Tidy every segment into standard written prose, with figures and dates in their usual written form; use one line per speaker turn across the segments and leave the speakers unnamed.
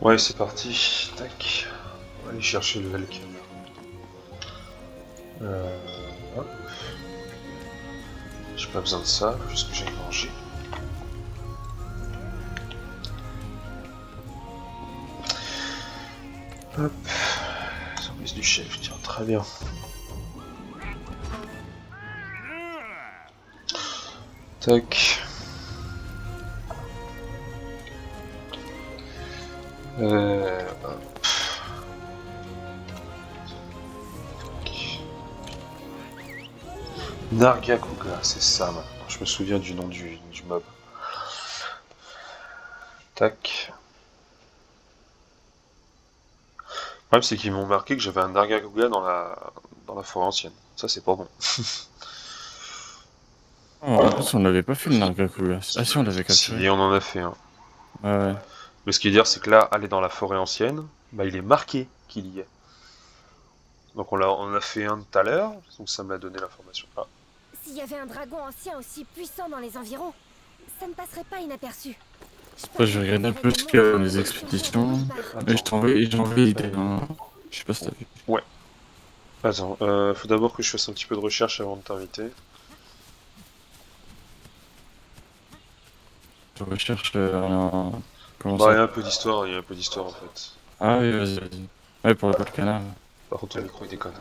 Ouais, c'est parti. Tac. On va aller chercher le Velken. Hop. J'ai pas besoin de ça, faut juste que j'aille manger. Hop. Service du chef, tiens, très bien. Tac. Hop. Nargacuga, c'est ça maintenant. Je me souviens du nom du mob. Tac. Le problème, c'est qu'ils m'ont marqué que j'avais un Nargacuga dans la forêt ancienne. Ça, c'est pas bon.
Oh, en plus, on n'avait pas fait le Nargacuga. Ah si, on l'avait capturé.
Si, on en a fait un.
Ouais, ouais.
Mais ce qui veut dire, c'est que là, aller dans la forêt ancienne, bah, il est marqué qu'il y est. Donc on a fait un tout à l'heure, donc ça m'a donné l'information. Ah,
S'il y avait un dragon ancien aussi puissant dans les environs, ça ne passerait pas inaperçu. Je
Après,
pense
je
qu'on
regarde un
trouverait
peu
des
ce qu'il y a dans
monstres
les
qui sont sûrement
expéditions.
quelque part.
Mais
attends.
j'ai envoyé l'idée. Hein. Je sais pas si t'as vu.
Ouais. Attends, faut d'abord que je fasse un petit peu de recherche avant de t'inviter.
Je recherche comment
Bah,
ça?
il y a un peu d'histoire, il y a un peu d'histoire en fait.
Ah oui, vas-y, vas-y. Ouais, pour le volcana.
Par contre, ton micro il déconne.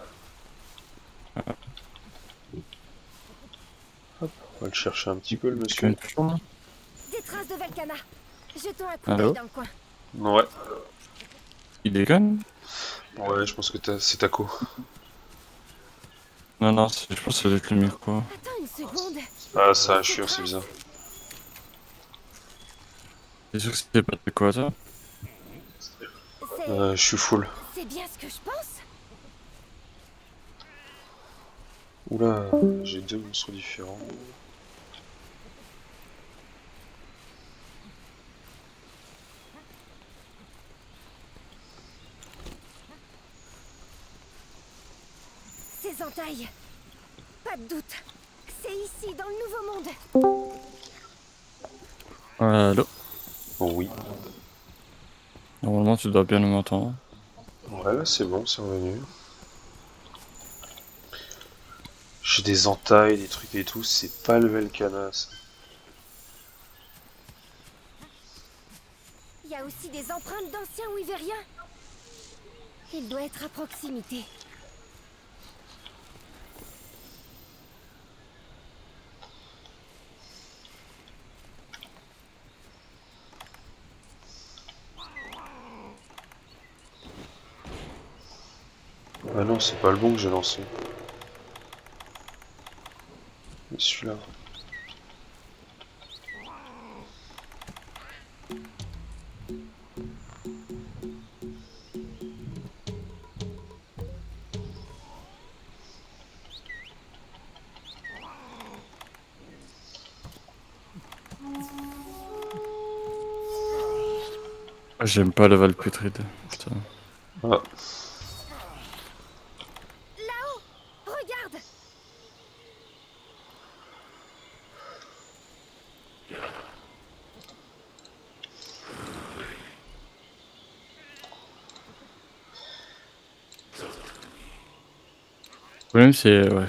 Hop, on va le chercher un petit peu le
C'est quand même
monsieur.
toujours, là.
Des traces de Velkana. Jetons un coup d'œil
Allô?
dans le coin.
Ouais,
Il déconne?
ouais, je pense que c'est Taco.
Non, non, je pense que ça doit être le micro.
Attends une seconde.
Ah, ça, je suis c'est bizarre.
T'es sûr que c'était pas de quoi, ça?
C'est...
Je suis full.
C'est bien ce que je pense.
Oula, j'ai deux monstres différents.
Ces entailles. Pas de doute. C'est ici, dans le Nouveau Monde.
Allô?
Oh oui.
Normalement, tu dois bien m'entendre.
Ouais, là c'est bon, c'est revenu. J'ai des entailles, des trucs et tout, c'est pas le Velkana ça.
Il y a aussi des empreintes d'anciens Wyvériens. Il doit être à proximité.
Ah non, c'est pas le bon que j'ai lancé. Mais celui-là.
Ah, j'aime pas le Valputride. Putain.
Ah,
Là-haut! Regarde!
Le problème, c'est. Ouais.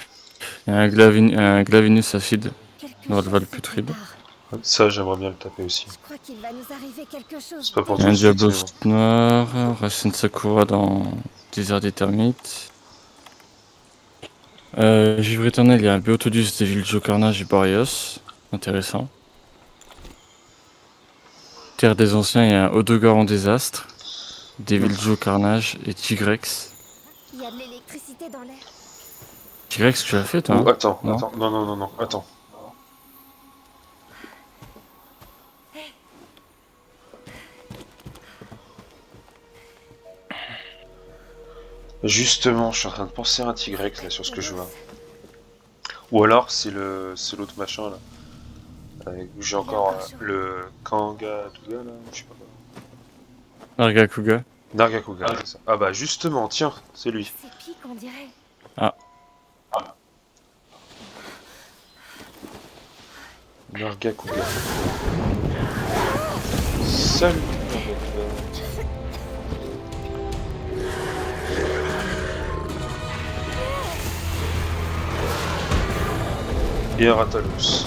Il y a un Glavinus acide
Quelque
dans le
chose se
Valputride.
prépare.
ça j'aimerais bien le taper aussi.
Je crois qu'il va nous arriver quelque chose
C'est pas pour
Il y a
tout
un
de
d'effrayant.
suite,
Diablos
mais bon.
noir, Racine Sakura dans Désert des Termites. Givre éternel, il y a un Beotodus des villes Carnage et Barrios. Intéressant. Terre des Anciens, il y a un Odogar en désastre. Devil Carnage et Tigrex.
Il y a de l'électricité dans l'air.
Tigrex, tu l'as fait toi?
Ou
Hein
attends,
non?
attends, non, non, non, non, attends. Justement, je suis en train de penser à un Tigrex là sur ce que je vois. Ou alors c'est l'autre machin là. J'ai encore le Kanga Tuga là, je sais pas quoi.
Nargacuga.
Nargacuga, c'est ça. Ah bah justement, tiens, c'est lui.
C'est pique, on dirait.
Ah,
Nargacuga. Salut Nargacuga. Et un Ratalos.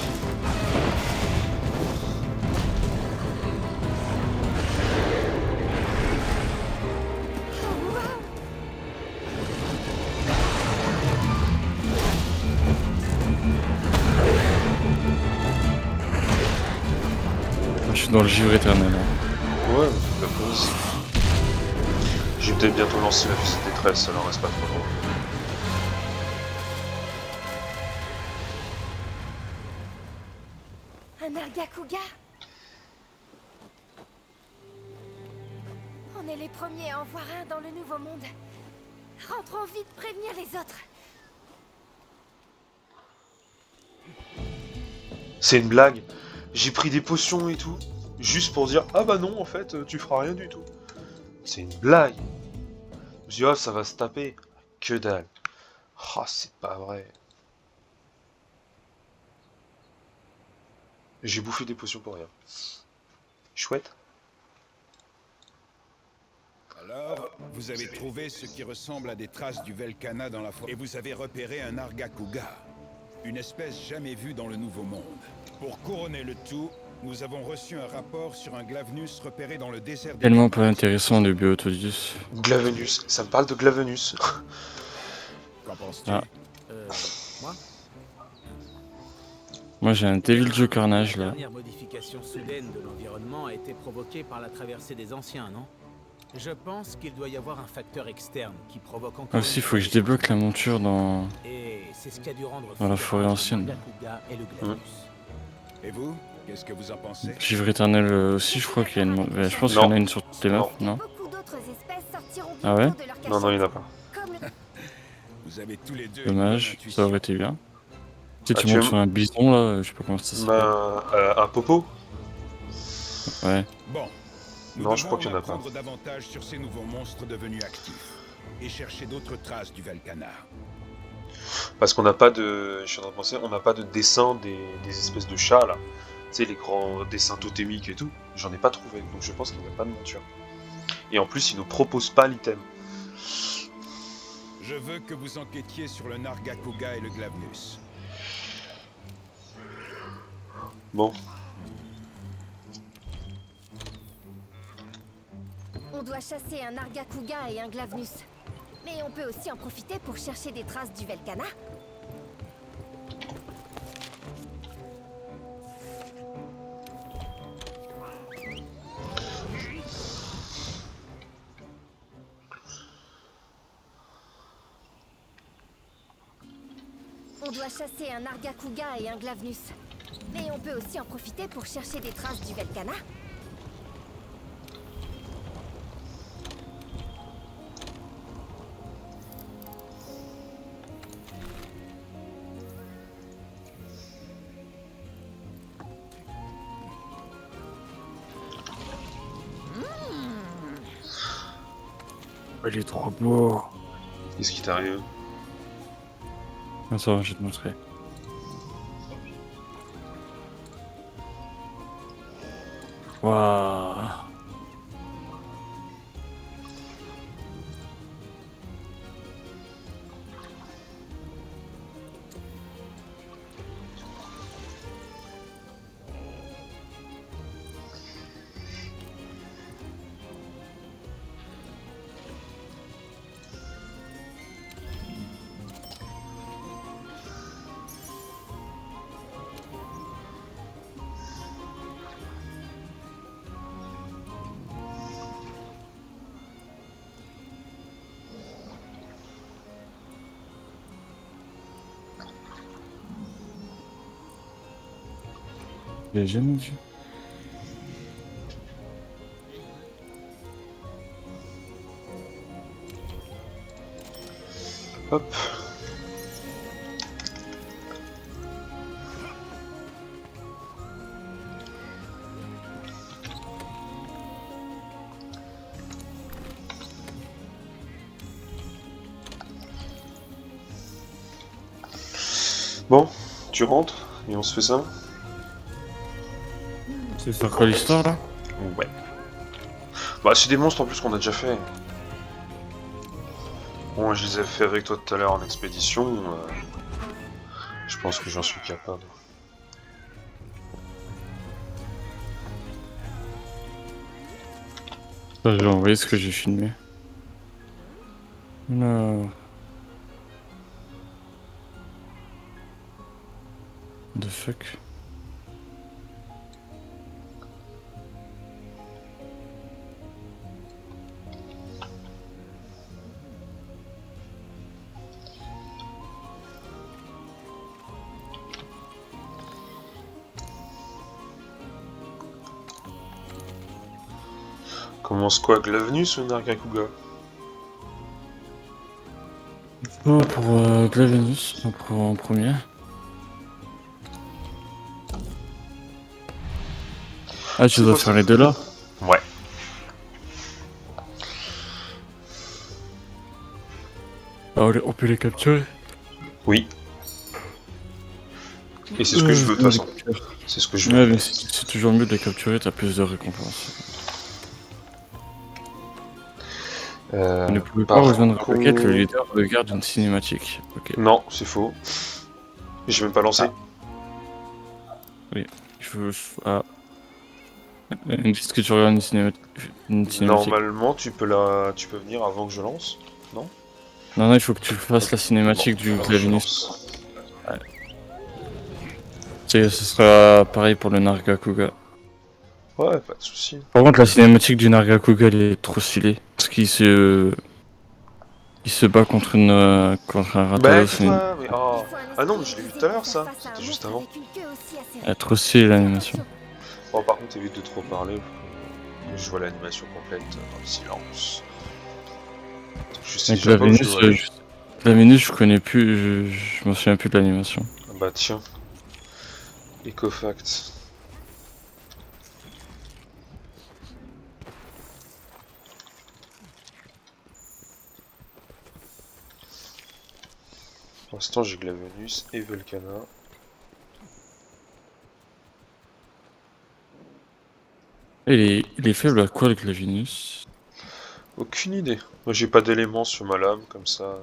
Je suis dans le givre éternel. Hein.
Ouais, la pause. J'ai peut-être bientôt lancé la fusée de détresse, alors reste pas trop loin.
Un Argacuga. On est les premiers à en voir un dans le Nouveau Monde. Rentrons vite prévenir les autres.
C'est une blague. J'ai pris des potions et tout, juste pour dire ah bah non en fait tu feras rien du tout. C'est une blague. Je me suis dit ah ça va se taper. Que dalle. Ah c'est pas vrai. J'ai bouffé des potions pour rien. Chouette.
Alors, vous avez trouvé ce qui ressemble à des traces du Velkhana dans la forêt. Et vous avez repéré un Argacuga, une espèce jamais vue dans le Nouveau Monde. Pour couronner le tout, nous avons reçu un rapport sur un Glavnus repéré dans le désert des
Tellement
Ténèbres.
pas intéressant le Biotodus.
Glavenus. Ça me parle de Glavenus.
Qu'en penses-tu?
Ah.
Moi,
Moi j'ai un Devil Joe Carnage
la
là.
dernière modification soudaine de l'environnement a été provoquée par la traversée des anciens, non? Je pense qu'il doit y avoir un facteur externe qui provoque encore.
Aussi, il faut que je débloque la monture dans.
Et c'est ce qui a dû rendre
Dans la
fou
forêt
le
ancienne.
Argacuga et le Glavnus.
Et vous? Qu'est-ce que vous en pensez?
Givre éternel aussi, je crois qu'il y a une. Ouais, je pense qu'il y en a une sur toutes les maps, non?
Beaucoup d'autres espèces sortiront
Ah ouais?
bientôt de leur cachette.
Non non il y en a pas.
Comme le...
Vous avez tous les deux une bonne
Dommage,
intuition.
ça aurait été bien. Tu sais,
Ah,
tu
tu
montes
aimes-
sur un bison là, je sais pas comment ça s'appelle.
Un popo.
Ouais.
Bon. Nous
Non, je
devons
crois qu'il y en a pas.
apprendre davantage sur ces nouveaux monstres devenus actifs et chercher d'autres traces du Velkhana.
Parce qu'on n'a pas de. Je suis en train de penser, on n'a pas de dessin des espèces de chats là. Tu sais, les grands dessins totémiques et tout. J'en ai pas trouvé, donc je pense qu'il n'y a pas de monture. Et en plus, ils nous proposent pas l'item.
Je veux que vous enquêtiez sur le Nargacuga et le Glavnus.
Bon,
On doit chasser un Argacuga et un Glavnus. Mais on peut aussi en profiter pour chercher des traces du Velkhana. On doit chasser un Argacuga et un Glavnus. Mais on peut aussi en profiter pour chercher des traces du Velkhana.
Il est trop beau.
qu'est-ce qui t'arrive?
Attends, je vais te montrer. Waouh. Je l'ai jamais vu.
Hop. Bon, tu rentres et on se fait ça?
C'est quoi l'histoire là?
Ouais. Bah c'est des monstres en plus qu'on a déjà fait. Bon, je les ai fait avec toi tout à l'heure en expédition. Je pense que j'en suis capable.
Ça, j'ai envoyé ce que j'ai filmé. Alors... The fuck.
Commence quoi, Glavnus ou Nargacuga?
Oh, pour Glavenus, en premier. Ah, tu
C'est
dois
quoi,
faire
ça?
les deux là?
Ouais.
Ah, on peut les capturer.
Oui. Et c'est ce que je veux de toute façon. C'est ce que je veux.
Ouais, mais c'est toujours mieux de les capturer, t'as plus de récompenses. Vous ne pouvez pas
Par
rejoindre la quête, le
contre-
leader regarde une cinématique. Ok.
Non, c'est faux. J'ai même pas lancé.
Ah. Est-ce que tu regardes une cinématique?
Normalement, tu peux venir avant que je lance.
Non, non, il faut que tu fasses la cinématique du
Alors, je
Glavenus.
lance.
Ce sera pareil pour le Nargacuga.
Ouais, pas de souci.
Par contre, la cinématique du Nargacuga, elle est trop stylée. Parce qu'il se bat contre un
Bah,
Rathalos.
tais-toi, mais
Il
oh.
faut un
Ah non, mais
esprit
je l'ai vu
aiguisé
tout à l'heure,
pour
ça.
faire face à un
C'était juste
monstre
avant.
avec une queue aussi acérée.
Elle est trop stylée l'animation.
Bon, par contre, évite de trop parler. Que je vois l'animation complète dans le silence. Je sais
Donc
déjà pas où je dois aller.
Glavenus, je connais plus, je m'en souviens plus de l'animation.
Ah bah tiens. Ecofact. Pour l'instant, j'ai Glavenus et Volcana.
Il est faible à quoi le Glavenus?
Aucune idée. Moi, j'ai pas d'éléments sur ma lame, comme ça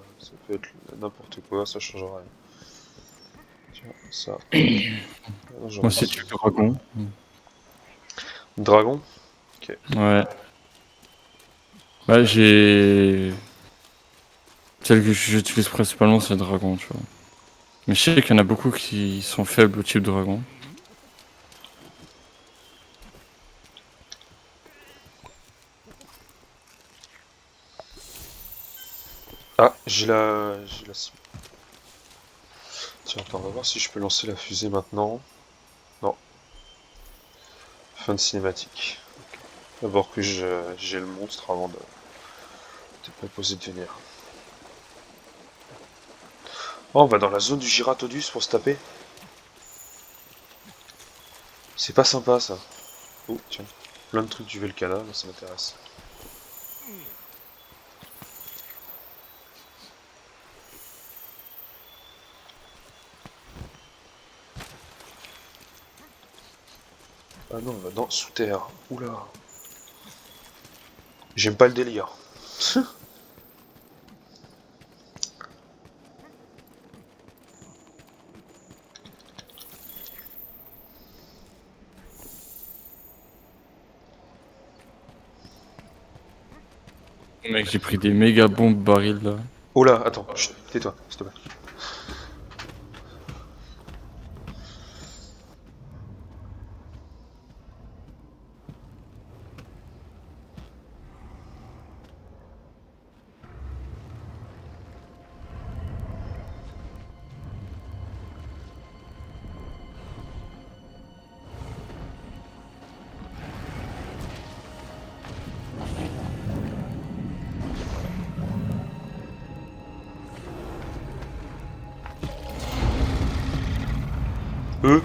peut être n'importe quoi, ça changera rien. Tiens, ça.
Moi c'est du dragon.
Dragon. Ok.
Ouais. Bah j'ai... Celle que j'utilise principalement c'est le dragon, tu vois. Mais je sais qu'il y en a beaucoup qui sont faibles au type dragon.
Ah, j'ai la cible. Tiens, attends, on va voir si je peux lancer la fusée maintenant. Non. Fin de cinématique. Ok. D'abord que j'ai le monstre avant de te proposer de venir. Oh, on va dans la zone du Giratodus pour se taper. C'est pas sympa ça. Oh, tiens. Plein de trucs du Velcana, là, ça m'intéresse. Ah non, on va dans sous terre. Oula. J'aime pas le délire.
Mec, j'ai pris des méga bombes barils là.
Oula, attends, chut, tais-toi, s'il te plaît. Eux.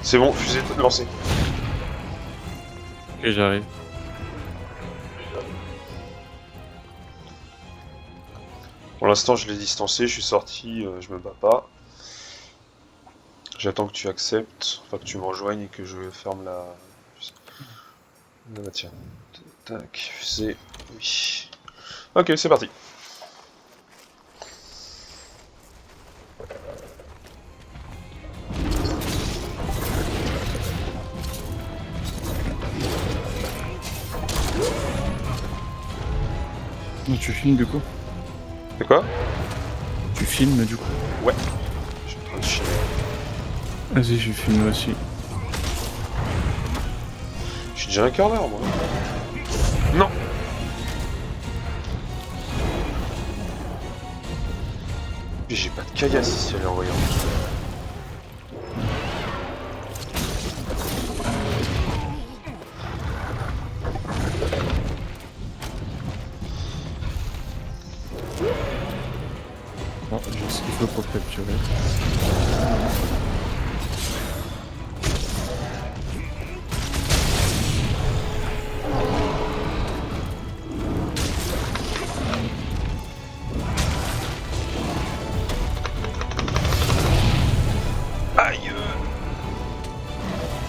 C'est bon, fusée lancée.
Ok, j'arrive.
Pour l'instant, je l'ai distancé, je suis sorti, je me bats pas. J'attends que tu acceptes, enfin que tu me rejoignes et que je ferme la... Ah bah tiens. Tac, fusée, oui. Ok, c'est parti.
Donc, tu filmes du coup?
C'est quoi?
Tu filmes du coup?
Ouais. Je suis en train de chier.
Vas-y, je filme aussi.
Je suis déjà un quart d'heure, moi. Non. J'ai pas de caillasse ici à lui envoyer.
Bon, j'ai ce qu'il faut pour le capturer.
Aïe.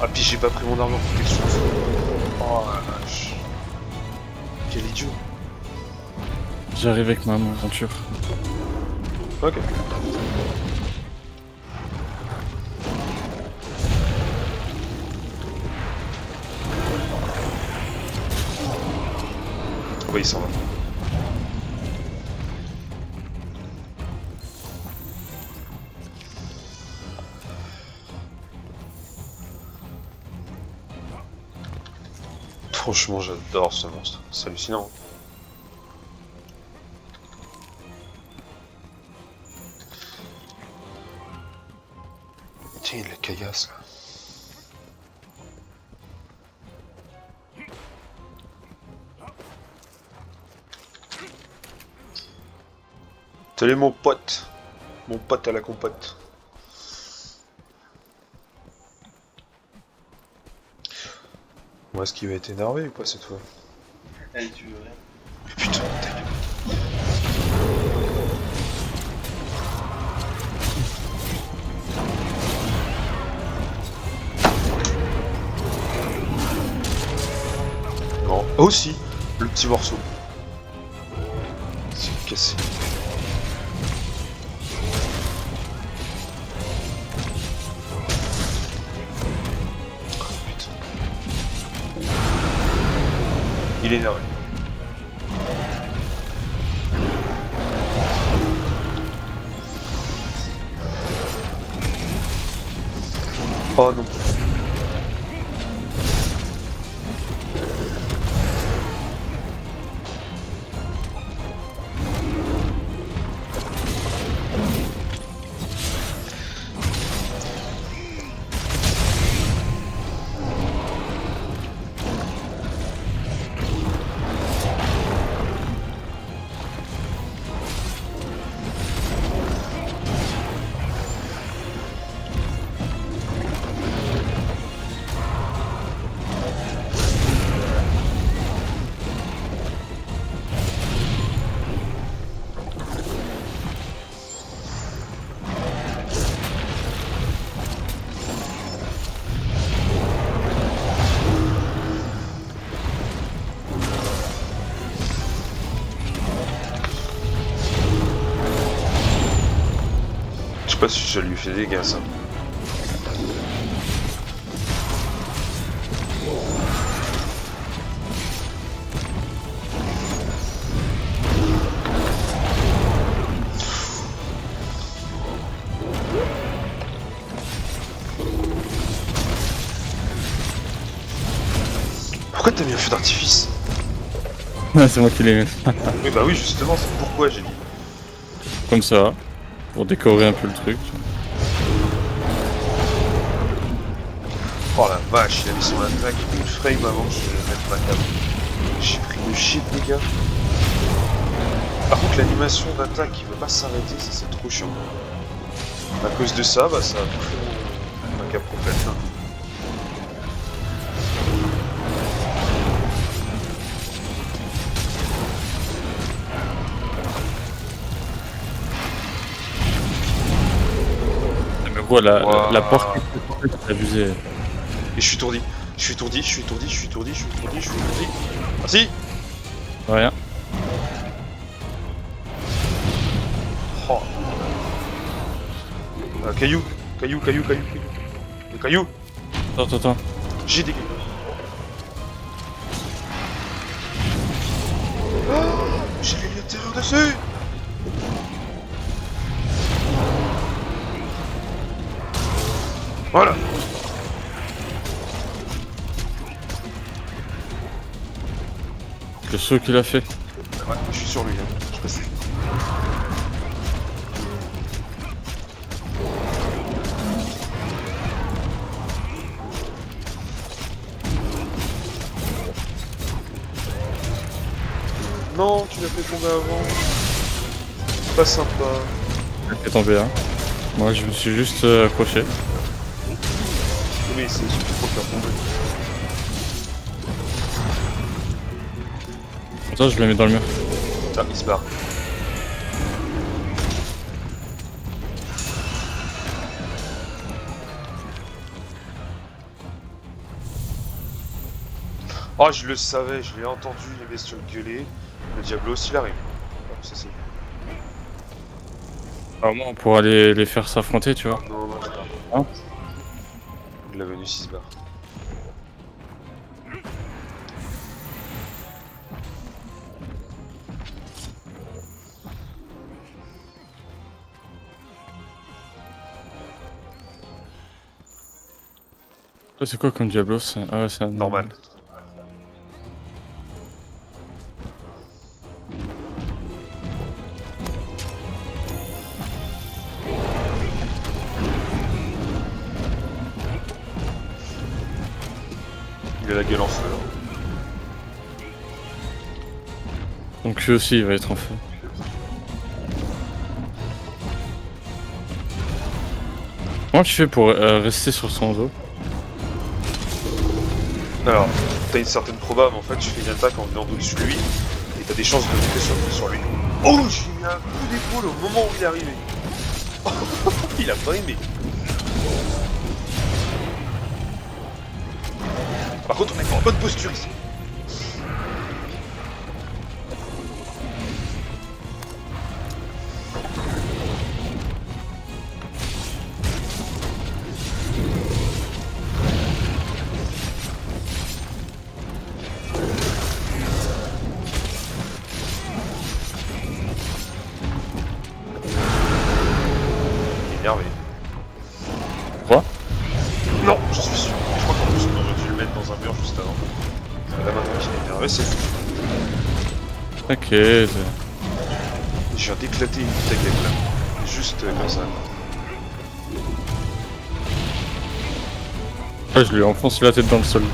Ah puis j'ai pas pris mon arme en protection. Oh la vache. Quel idiot.
J'arrive avec ma monture.
Ok. Oui, il s'en va. Franchement, j'adore ce monstre. C'est hallucinant. Tiens, il y a de la caillasse là. Salut mon pote à la compote. Moi, est-ce qu'il va être énervé ou pas cette fois?
Allez, tu veux rien.
Mais putain, ta gueule. Non, aussi, le petit morceau. C'est cassé. Il est énervé. Oh non. Je sais pas si je lui fais des dégâts ça. Pourquoi t'as mis un feu d'artifice?
Ah, c'est moi qui l'ai mis.
Oui bah oui justement, c'est pourquoi j'ai dit.
Comme ça, pour décorer un peu le truc.
Oh la vache, il a mis son attaque une frame avant que je mette ma cam. J'ai pris le shit les gars. Par contre l'animation d'attaque qui veut pas s'arrêter, ça c'est trop chiant. À cause de ça, bah ça a bouffé ma cam complète. Hein.
Gros, la
Waouh.
porte, c'est abusé.
Et je suis étourdi. Je suis étourdi, je suis étourdi, je suis étourdi, je suis étourdi, je suis étourdi. Merci.
Rien.
Oh. Caillou. Caillou, caillou, caillou, caillou. Le caillou.
Attends.
J'ai des cailloux. Oh, j'ai les lieux de terreur dessus. Voilà.
Le saut qu'il a fait.
Ouais, je suis sur lui, hein. Je passe. Non, tu l'as fait tomber avant. C'est pas sympa.
Il a fait tomber un. Moi, je me suis juste accroché.
Oui, c'est surtout pour le faire tomber.
Attends, je le mets dans le mur.
Ah, il se barre. Oh, je le savais, je l'ai entendu, les bestioles gueuler. Le Diablo aussi, il arrive. Ah, ça c'est...
Alors moi, on pourra les faire s'affronter, tu vois.
Non, je pars.
Hein
La Vénus, il se barre.
Ça, c'est quoi comme Diablo ça? Ah ouais, c'est un
Normal. Il a la gueule en feu.
Donc lui aussi, il va être en feu. Comment tu fais pour rester sur son dos?
Alors, t'as une certaine probable, en fait, tu fais une attaque en venant au-dessus de lui, et t'as des chances de monter sur lui. Oh, j'ai mis un coup d'épaule au moment où il est arrivé. Il a pas aimé. Par contre, on est en bonne posture ici. Énervé.
Quoi?
Non, j'en suis sûr. Je crois qu'en plus on aurait dû le mettre dans un mur juste avant. Là maintenant qu'il est énervé, c'est fou.
T'inquiète.
Je viens d'éclater une taquette là. Juste comme ça.
Ah, je lui enfonce la tête dans le sol.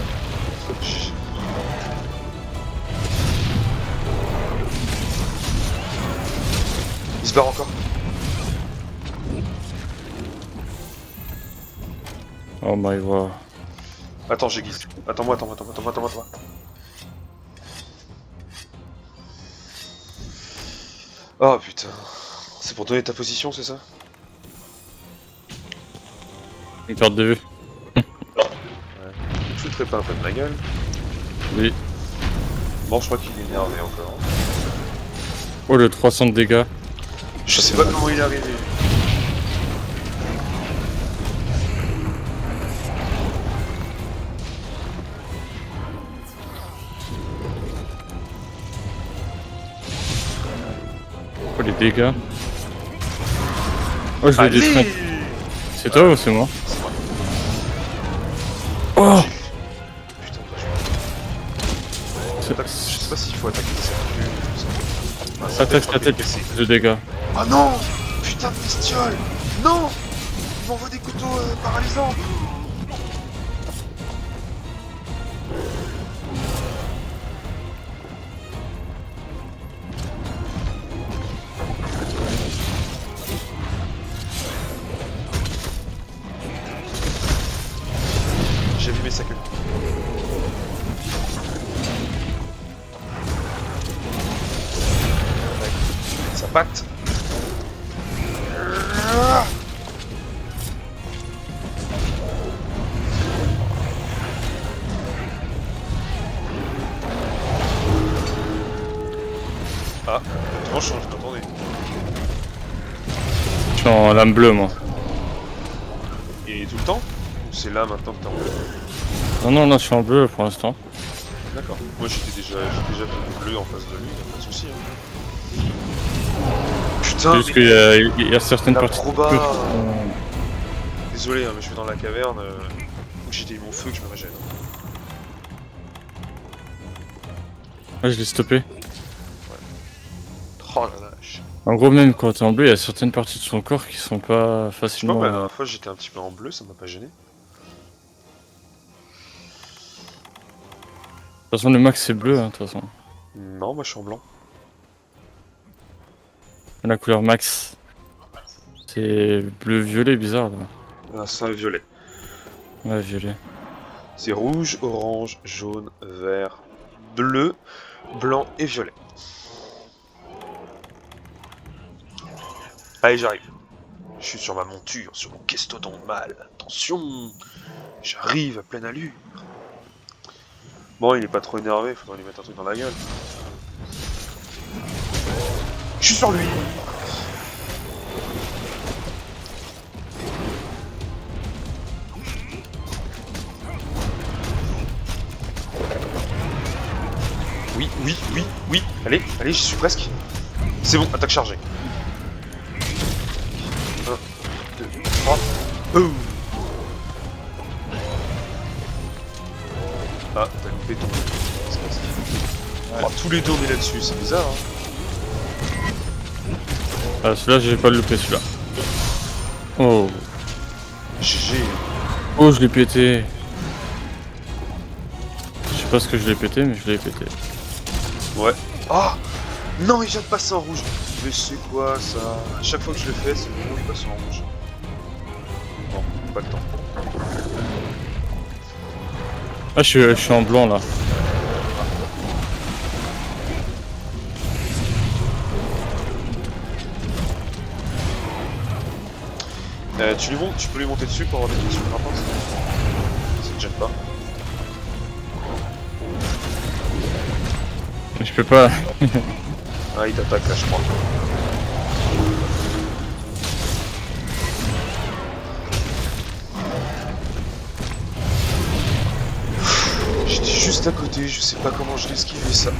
Il se barre encore.
Oh my god.
Attends, j'aiguise. Attends-moi. Oh putain. C'est pour donner ta position, c'est ça?
Une perte de vue.
Je foutrais pas un peu de ma gueule.
Oui.
Bon, je crois qu'il est énervé encore.
Oh, le 300 de dégâts.
Je sais pas comment il est arrivé.
Oh, les dégâts. Oh, je l'ai détruit. C'est toi ou c'est moi?
C'est moi.
Oh!
Putain, je sais pas s'il faut attaquer le circuit.
Attaque la tête de dégâts.
Ah non! Putain de bestiole! Non! Il m'envoie des couteaux paralysants! J'ai abîmé sa queue. Sa patte. Non, je change, attendez.
Je suis en lame bleue, moi.
Et tout le temps? Ou c'est là maintenant que t'es en bleu?
Non, je suis en bleu pour l'instant.
D'accord. Moi j'ai déjà bleu en face de lui, y'a pas de soucis. Hein.
C'est
Putain,
juste
mais
qu'il y a certaines
la
parties.
proba.
qui sont-
Désolé, hein, mais je suis dans la caverne où j'ai mon feu que je me régène.
Ouais, je l'ai stoppé.
Oh la vache.
En gros, même quand t'es en bleu, il y a certaines parties de son corps qui sont pas
Je sais pas,
facilement.
mais la dernière fois j'étais un petit peu en bleu, ça m'a pas gêné.
De toute façon, le max c'est bleu, hein, de toute façon.
Non, moi je suis en blanc.
La couleur max, c'est bleu-violet, bizarre là.
Ah, c'est un violet.
Ouais, violet.
C'est rouge, orange, jaune, vert, bleu, blanc et violet. Allez, j'arrive. Je suis sur ma monture, sur mon kestodon mâle. Attention, j'arrive à pleine allure. Bon, il est pas trop énervé, faudrait lui mettre un truc dans la gueule. Je suis sur lui. Oui. Allez, j'y suis presque. C'est bon, attaque chargée. 1, 2, 3. Boum. Ah, t'as loupé ton... Oh, tous les deux on est là-dessus, c'est bizarre hein.
Ah, celui-là, j'ai pas le loupé, celui-là. Oh.
GG.
Oh, je l'ai pété. Je sais pas ce que je l'ai pété, mais je l'ai pété.
Ouais. Ah non, il vient de passer en rouge. Mais c'est quoi ça? À chaque fois que je le fais, c'est le moment où il passe en rouge. Non, pas le temps.
Ah, je suis en blanc là.
Tu peux lui monter dessus pour avoir des questions par rapport à ça? Ça te gêne pas?
Mais je peux pas.
Ah, il t'attaque là, je crois. J'étais juste à côté, je sais pas comment je l'ai esquivé ça.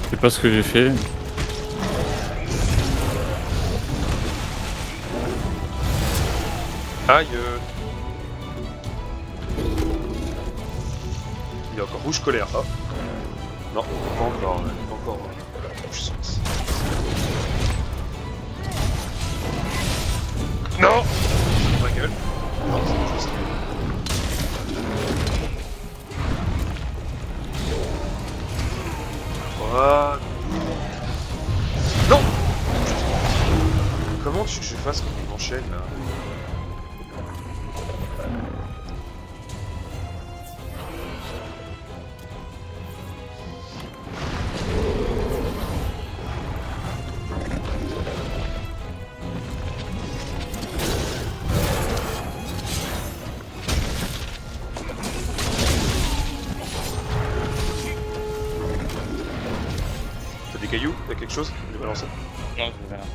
Je sais pas ce que j'ai fait.
Aïe. Il est encore rouge colère. Oh. Non, pas encore, pas encore. Puissance. Non. Ma gueule. Non, c'est juste. Voilà. Non. Comment tu veux que je fasse quand il m'enchaîne là? T'as des cailloux? T'as quelque chose? Je vais balancer.
Non, je vais rien.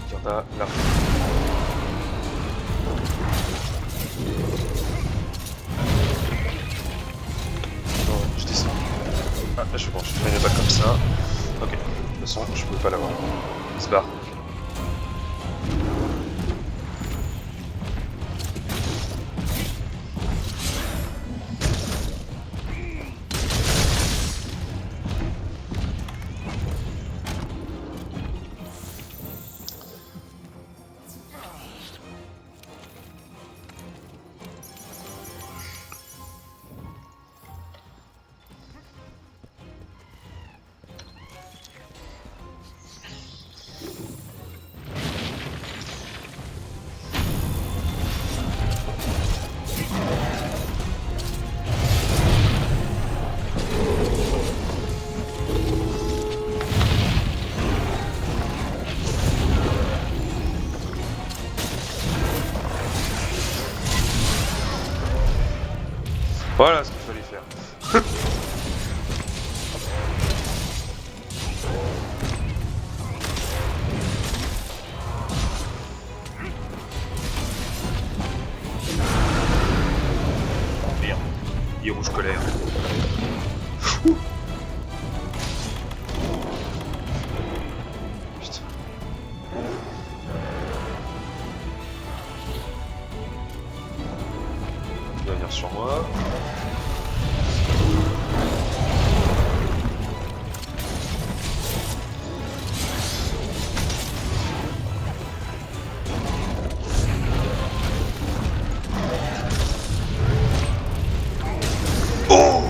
Tiens, t'as là. Non, je descends. Ah, là je suis bon, je fais une balle comme ça. Ok, de toute façon, je pouvais pas l'avoir. Il se barre. Voilà ce qu'il fallait faire. Merde, il est rouge colère. Fou. Putain. Il va venir sur moi. Oh!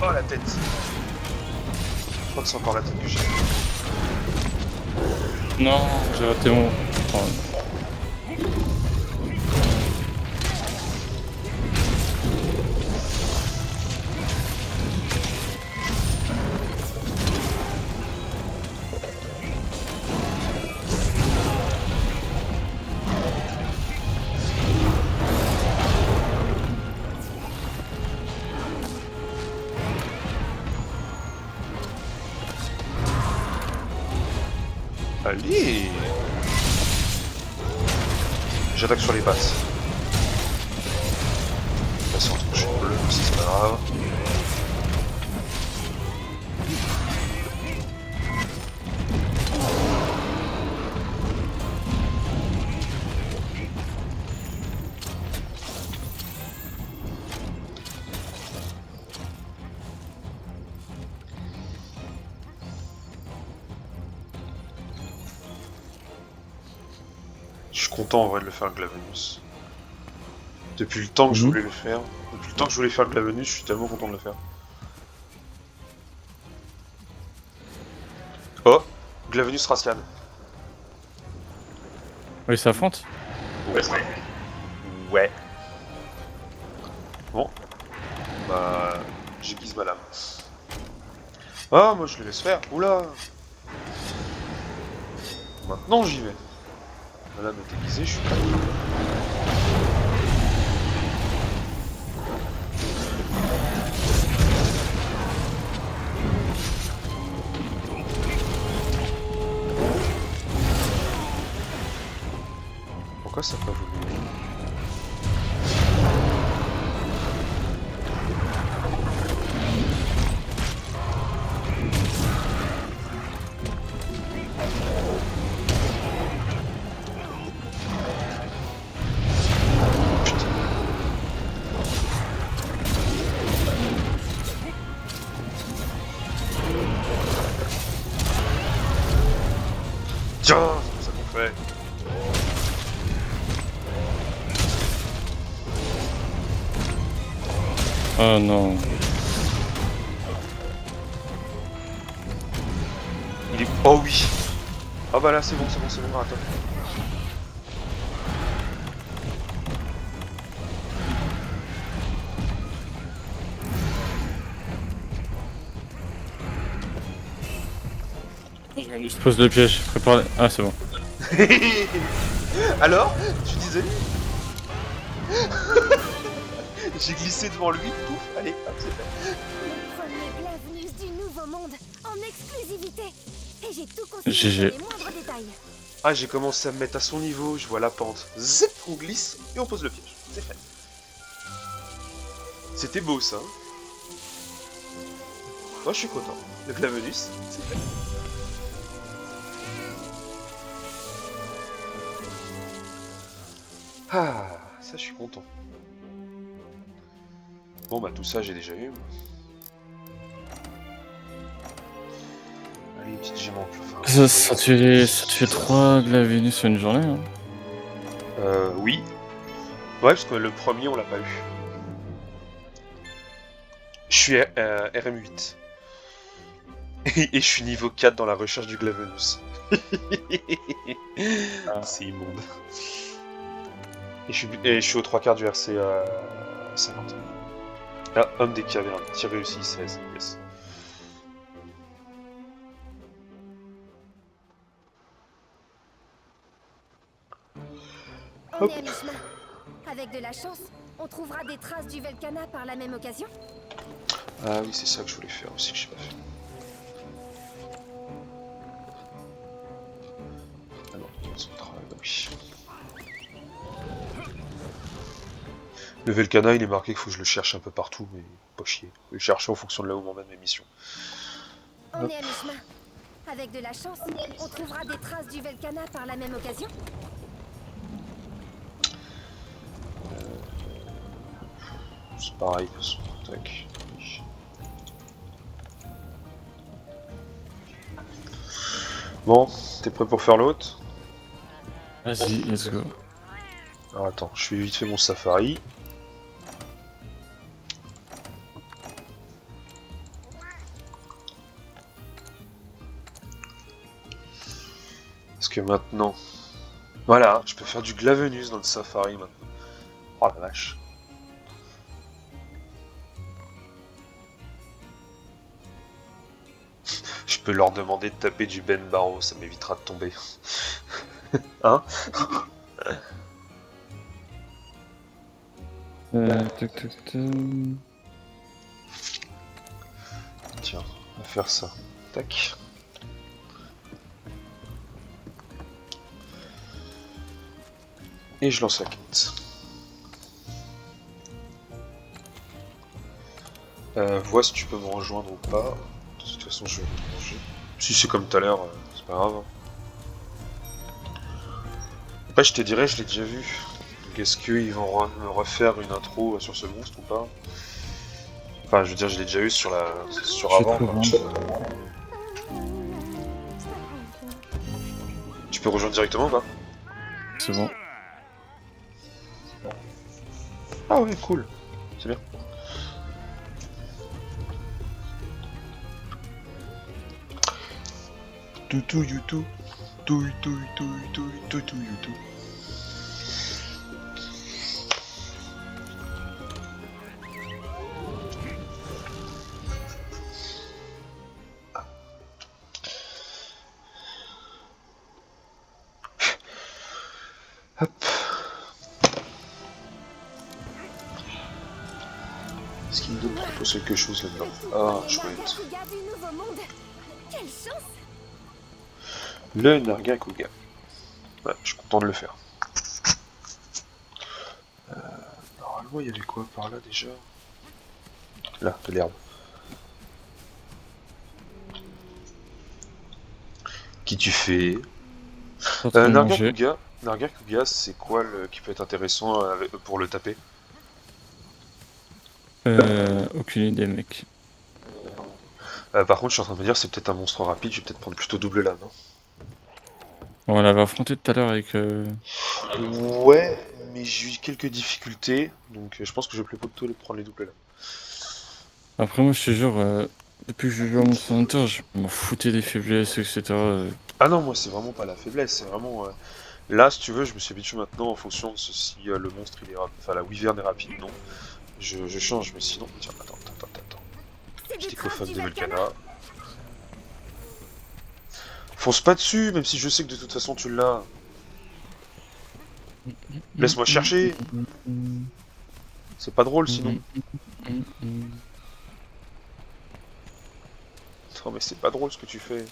Oh la tête! Je crois que c'est encore la tête que j'ai.
Non, j'ai raté mon. Oh,
Allez! J'attaque sur les pattes. Passer entre champ bleu, c'est pas grave. Je suis content en vrai de le faire le Glavenus. Depuis le temps que je voulais le faire. Depuis le temps que je voulais faire le Glavenus, je suis tellement content de le faire. Oh! Glavenus Racian.
oui, ça affronte.
Ouais. Ouais. Bon. Bah... j'aiguise ma lame. Ah, moi je le laisse faire. Oula! Maintenant j'y vais. Ma lame est aiguisée, je suis prêt. Pourquoi ça n'a pas voulu? Tiens, c'est comme ça qu'on fait.
Oh non.
Il est... Oh oui! Ah bah là c'est bon, attends.
Je pose le piège, prépare les... Ah, c'est bon.
Alors? Tu disais? J'ai glissé devant lui, pouf, allez, hop, c'est fait.
Le premier Glavenus du Nouveau Monde, en exclusivité. Et j'ai tout consulté
GG.
dans les moindres détails.
Ah, j'ai commencé à me mettre à son niveau, je vois la pente. Zip, on glisse et on pose le piège. C'est fait. C'était beau ça. Moi je suis content. Le Glavenus, c'est fait. Ah, ça je suis content. Bon bah tout ça j'ai déjà eu. Allez, petite gémante. Enfin,
Ça te fait 3 Glavenus sur une journée, hein.
Oui. Ouais, parce que le premier on l'a pas eu. Je suis RM8. Et je suis niveau 4 dans la recherche du Glavenus. C'est immonde. Et je suis aux 3 quarts du RC 50. Ah, homme des cavernes, tir réussi 16, yes.
On est à mi-chemin. Avec de la chance, On trouvera des traces du Velkana par la même occasion.
Ah oui, c'est ça que je voulais faire aussi, que j'ai pas fait. Ah non, centrale, oui. Le Velkana, il est marqué qu'il faut que je le cherche un peu partout, mais pas chier. Je vais le chercher en fonction de là où m'emmènent mes missions.
On est à mi-chemin. Avec de la chance, on trouvera des traces du Velkana par la même occasion.
C'est pareil, de toute façon. Tac. Bon, t'es prêt pour faire l'autre?
Vas-y, let's go.
Alors attends, je fais vite fait mon safari. Parce que maintenant... Voilà, je peux faire du Glavenus dans le safari maintenant. Oh la vache. Je peux leur demander de taper du Ben Barrow, ça m'évitera de tomber. Hein?
Tac, tac, tac.
Tiens, on va faire ça. Tac. Et je lance la quête. Vois si tu peux me rejoindre ou pas. De toute façon, je vais me manger. Si c'est comme tout à l'heure, c'est pas grave. Après, je te dirais, je l'ai déjà vu. Donc, est-ce qu'ils vont me refaire une intro sur ce monstre ou pas? Enfin, je veux dire, je l'ai déjà eu sur
Je vais
avant.
te
quoi.
rejoindre.
Tu peux rejoindre directement ou pas?
C'est bon.
Ah ouais, cool. C'est bien. Toutou youtou. Toutou toutou toutou toutou youtou. Hop. Est-ce qu'il me propose quelque chose là-dedans? Ah, chouette.
Nargacuga du Nouveau Monde. Quelle chance!
Le Nargacuga. Ouais, je suis content de le faire. Normalement, il y avait quoi par là déjà? Là, de l'herbe. Qui tu fais?
Pas trop manger.
Nargacuga. Nargacuga, c'est quoi qui peut être intéressant pour le taper?
Aucune idée, mec.
Par contre, je suis en train de me dire, c'est peut-être un monstre rapide, je vais peut-être prendre plutôt double lame. Hein.
On l'avait affronté tout à l'heure avec...
Ouais, mais j'ai eu quelques difficultés, donc je pense que je vais plutôt prendre les doubles lames.
Après, moi, je te jure, depuis que je joue à Monster Hunter, je m'en foutais des faiblesses, etc.
Ah non, moi c'est vraiment pas la faiblesse, c'est vraiment... Là, si tu veux, je me suis habitué maintenant en fonction de si le monstre il est rapide, enfin la wyvern est rapide, non. Je change, mais sinon... Tiens, attends.
C'est
Petit
des traces
coffre
du
de
Velkana.
Velkana. Fonce pas dessus, même si je sais que de toute façon tu l'as. Laisse-moi chercher. C'est pas drôle sinon. Non mais c'est pas drôle ce que tu fais.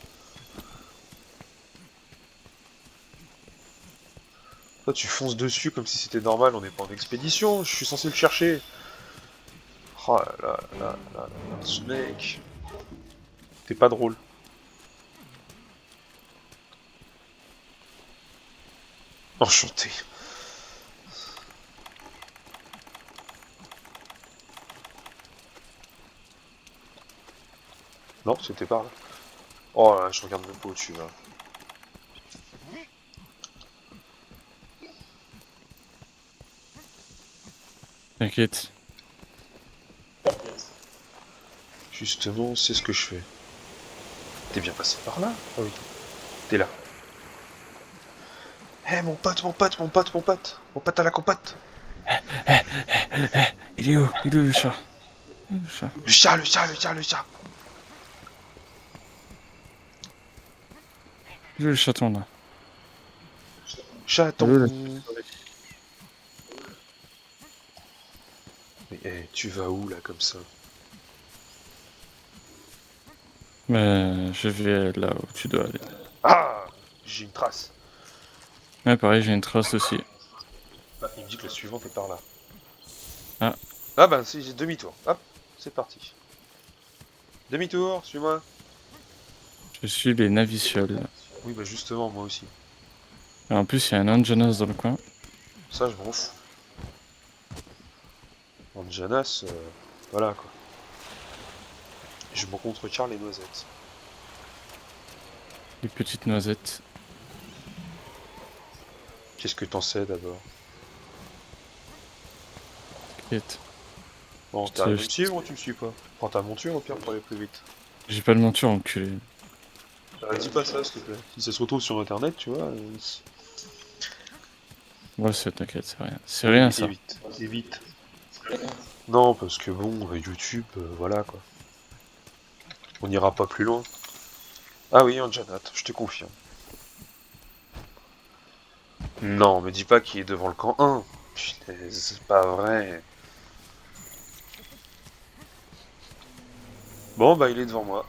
Toi tu fonces dessus comme si c'était normal, on n'est pas en expédition, je suis censé le chercher. Oh là, ce mec. T'es pas drôle. Enchanté. Non, c'était par là. Oh là, je regarde même pas au-dessus là.
T'inquiète.
Justement, c'est ce que je fais. T'es bien passé par là? Ah oui. T'es là. Hé mon pote à la compote.
Il est où le chat? Le chat.
Le chat.
Il est où le chaton, là?
Chaton.
Il est où, là?
Mais tu vas où là comme ça?
Mais je vais là où tu dois aller.
Ah! J'ai une trace.
Ouais, pareil, j'ai une trace aussi.
Ah, il me dit que la suivante est par là.
Ah.
Ah bah si, j'ai demi-tour. Hop, c'est parti. Demi-tour, suis-moi.
Je suis les Navicioles.
Oui bah justement, moi aussi.
Et en plus, il y a un Anjanas dans le coin.
Ça, je m'en fous. En Janas, voilà quoi. Je me contrecarre les noisettes.
Les petites noisettes.
Qu'est-ce que t'en sais d'abord?
T'inquiète.
Bon,
Je te-
t'arrives à me
je-
suivre ou tu me suis pas? Prends ta monture au pire pour aller plus vite.
J'ai pas de monture, enculé.
Dis pas ça, s'il te plaît. Si ça se retrouve sur internet, tu vois.
Ouais, t'inquiète, c'est rien. C'est rien, ça.
Évite, évite. Non, parce que bon, YouTube, voilà quoi. On n'ira pas plus loin. Ah oui, Anjanat, je te confirme. Non, me dis pas qu'il est devant le camp 1. Putain, c'est pas vrai. Bon, bah il est devant moi.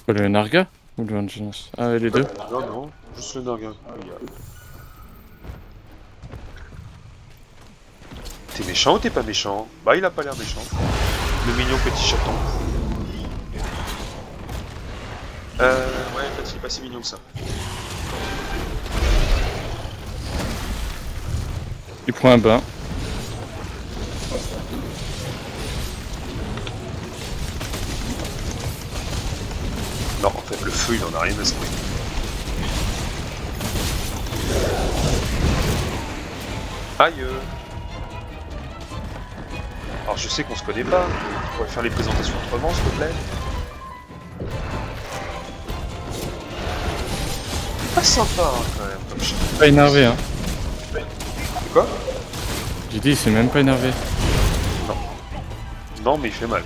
Quoi, le Narga ou le Anjanas? Ah, les deux?
Non, non, juste le Narga. Regarde. T'es méchant ou t'es pas méchant? Bah il a pas l'air méchant. Le mignon petit chaton. Ouais, en fait il est pas si mignon que ça.
Il prend un bain.
Non, en fait le feu il en a rien à se couper. Aïe. Alors je sais qu'on se connaît pas, on pourrait faire les présentations autrement s'il te plaît. Pas sympa hein, quand même comme chien.
Pas énervé, hein.
Quoi?
J'ai dit, il s'est même pas énervé.
Non mais il fait mal.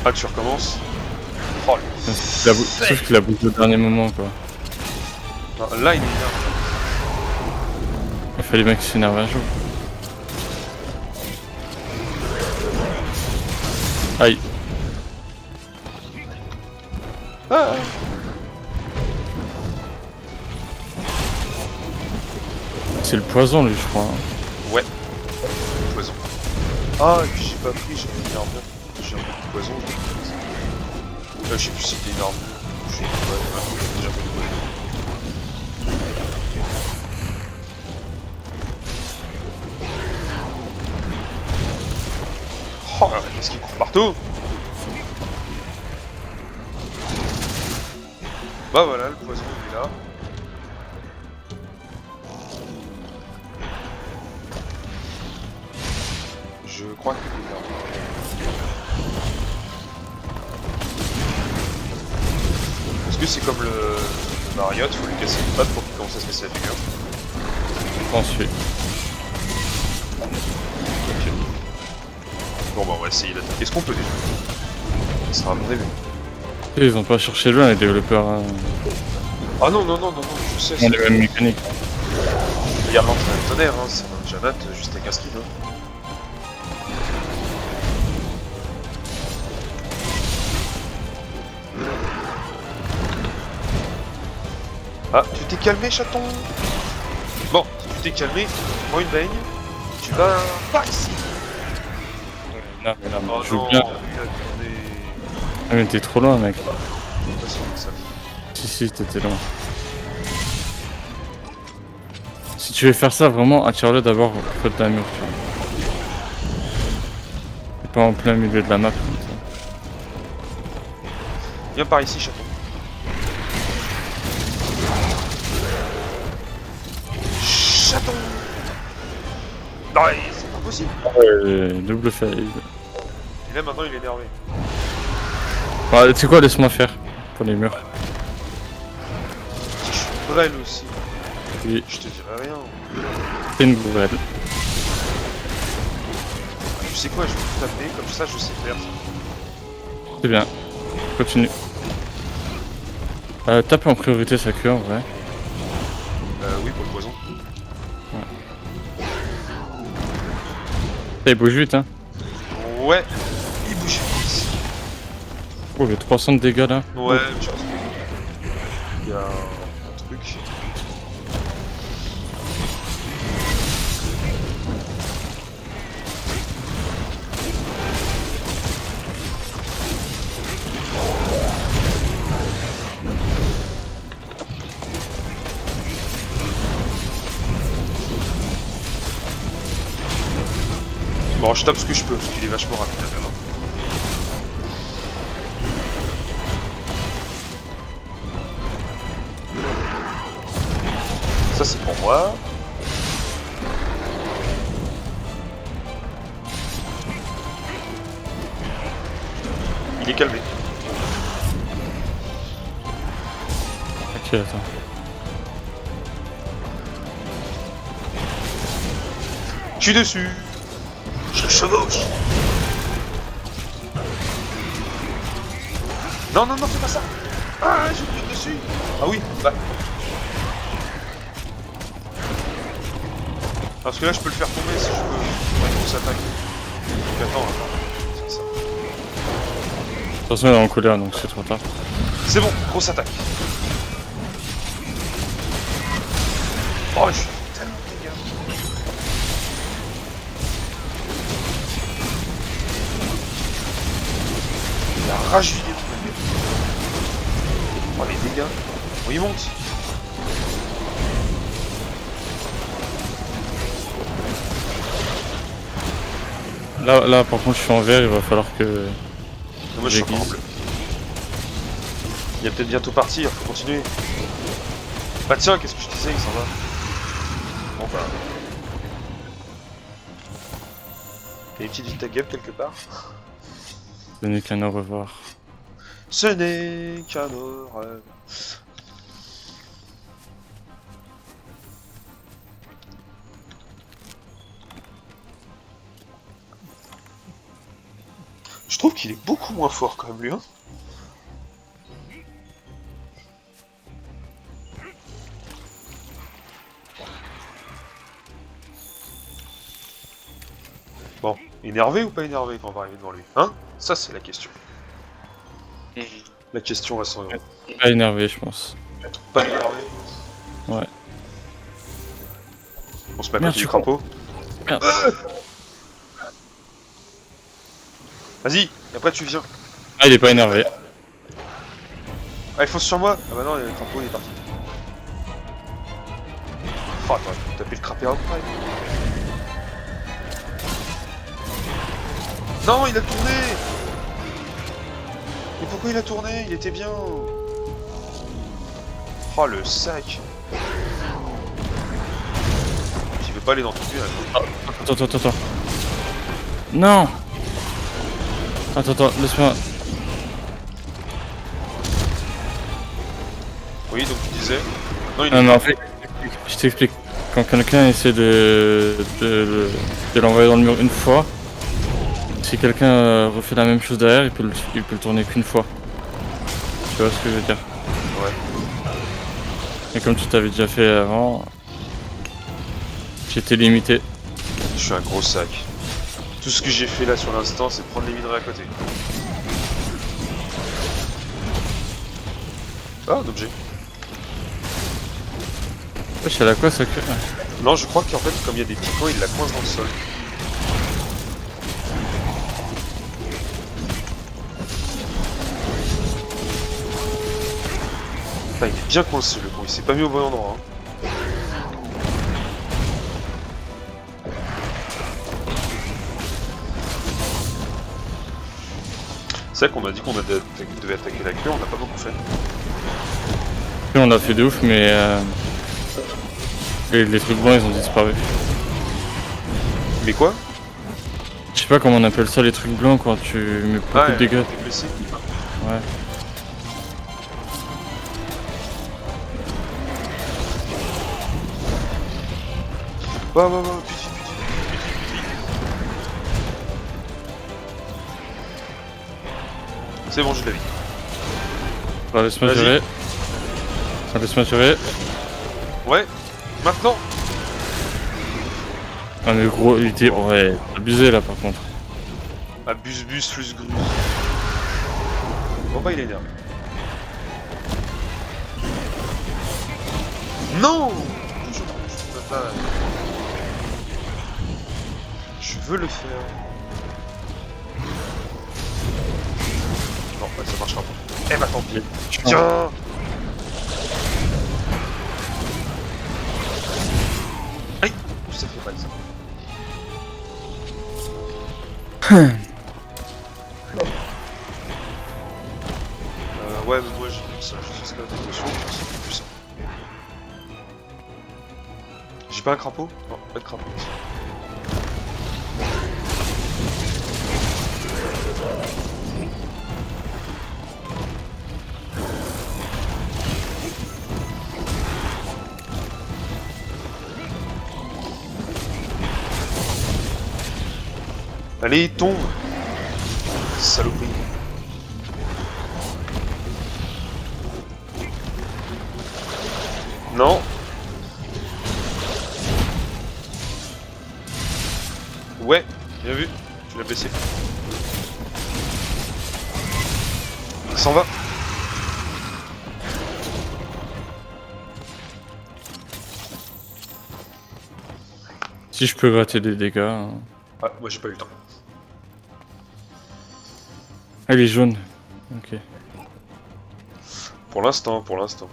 Ah tu recommences? Oh le...
Sauf qu'il a bougé au dernier moment, quoi.
Non, là il est énervé.
Il fallait bien qu'il s'énerve un jour. Aïe.
Ah.
C'est le poison, lui, je crois. Hein.
Ouais. Poison. Ah et puis j'ai pas pris, j'ai pris une armure. J'ai un peu de poison, j'ai pris une poison. Je sais plus si c'était une armure. Je sais pas, j'ai un peu de poison. Oh là, qu'est-ce qu'il court partout? Bah voilà, le poison il est là. Je crois qu'il est là. Est-ce que c'est comme le Mariotte, faut lui casser une patte pour qu'il commence à se casser la figure?
Je pense, oui.
Ok. Bon bah on va essayer d'attaquer ce qu'on peut déjà. Ça sera à mon début.
Et ils ont pas cherché loin, les développeurs. Hein.
Ah non, non, non, non, non, je sais.
Ils ont les mêmes mécaniques.
Regarde l'entraînement de tonnerre, hein, c'est un Janat juste avec un skill. Hein. Ah, tu t'es calmé, chaton? Bon, si tu t'es calmé, prends une baigne, tu vas par ici.
Non, mais là,
Oh
je joue
non,
bien.
il a tourné.
Ah, mais t'es trop loin, mec.
Pas sûr que ça.
Si, t'étais loin. Si tu veux faire ça, vraiment, attire-le d'abord près de la mur, tu vois. Et pas en plein milieu de la map, comme ça.
Viens par ici, chaton. Chaton. Non, c'est pas possible.
Double fail.
Et là, maintenant, il est énervé.
Bah, tu sais quoi, laisse-moi faire. Pour les murs.
Si je suis brêle aussi,
Oui,
je te dirai rien.
c'est une bourrelle.
Tu sais quoi, je vais tout taper, comme ça, je sais faire.
C'est bien. Continue. Tape en priorité sa queue, en vrai.
oui, pour le poison.
Il bouge vite, hein.
Ouais, il bouge vite.
Oh, il y a 300 de dégâts là.
Ouais, je pense qu'il y a un truc. Bon, je tape ce que je peux, parce qu'il est vachement rapide à faire. Ça c'est pour moi. Il est calmé.
Ok, attends.
Je suis dessus. Je chevauche. Non, non, non, fais pas ça. Ah, je suis dessus. Ah oui, bah. Parce que là, je peux le faire tomber si je veux. Ouais, il faut s'attaquer. Donc attends. C'est ça.
De toute façon, il est en colère donc c'est trop tard.
C'est bon, grosse attaque. Oh, je suis tellement de dégâts. La rage du démon. Oh, les dégâts. Oh, il monte.
Là, par contre, je suis en vert, il va falloir que.
Non, moi, je suis encore en
j'aiguise.
bleu. Il va peut-être bientôt partir, faut continuer. Bah tiens, qu'est-ce que je disais, il s'en va. Bon bah. Il y a une petite vita game quelque part.
Ce n'est qu'un au revoir.
Ce n'est qu'un horreur. Je trouve qu'il est beaucoup moins fort quand même lui, hein. Bon, énervé ou pas énervé quand on va arriver devant lui, hein? Ça c'est la question. La question à 100 €.
Pas énervé, je pense.
Pas énervé.
Ouais.
On se met à
Merde,
côté du
je
crapaud.
Merde.
Vas-y, et après tu viens.
Ah, il est pas énervé.
Ah, il fonce sur moi. Ah bah non, le crapaud il est parti. Oh, attends, faut taper le crapé après. Non, il a tourné. Mais pourquoi il a tourné? Il était bien. Oh, le sac. Il veut pas aller dans ton tunnel.
Attends. Non. Attends, laisse-moi.
Oui, donc tu disais. Non, il
Non,
est...
mais en fait, je t'explique. Quand quelqu'un essaie de l'envoyer dans le mur une fois, si quelqu'un refait la même chose derrière, il peut le tourner qu'une fois. Tu vois ce que je veux dire?
Ouais.
Et comme tu t'avais déjà fait avant, j'étais limité.
Je suis un gros sac. Tout ce que j'ai fait là sur l'instant, c'est prendre les minerais à côté. Ah, un objet.
Wesh, elle a quoi ça que...
Non, je crois qu'en fait, comme il y a des piquants, il la coince dans le sol. Putain, il est bien coincé le con, il s'est pas mis au bon endroit. Hein. C'est vrai qu'on a dit qu'on devait attaquer la queue, on n'a pas beaucoup fait.
On a fait de ouf, mais les trucs blancs ils ont disparu.
Mais quoi?
Je sais pas comment on appelle ça, les trucs blancs quand tu mets beaucoup de dégâts.
t'es blessé.
Ouais.
Ouais, putain. C'est bon, je l'ai vu.
Alors, laisse-moi
Vas-y.
gérer. Laisse-moi gérer.
Ouais. Maintenant.
Ah mais gros, il était... Ouais, abusé là par contre.
Abuse bus plus gruse. Bon bah il est énervé. Non. Je peux pas. Je veux le faire. Non, bah, ça marchera pas. Eh bah tant pis. Tiens. Aïe. Ça fait mal ça. Ouais, mais moi j'ai vu ça, je fais ce qu'il y a d'attention, c'est plus puissant. J'ai pas un crapaud? Non, pas de crapaud. Allez, tombe! Saloperie. Non. Ouais, bien vu. Tu l'as blessé. Il s'en va.
Si je peux gratter des dégâts... hein.
Ah, moi j'ai pas eu le temps.
Ah, il est jaune. Ok.
Pour l'instant, pour l'instant.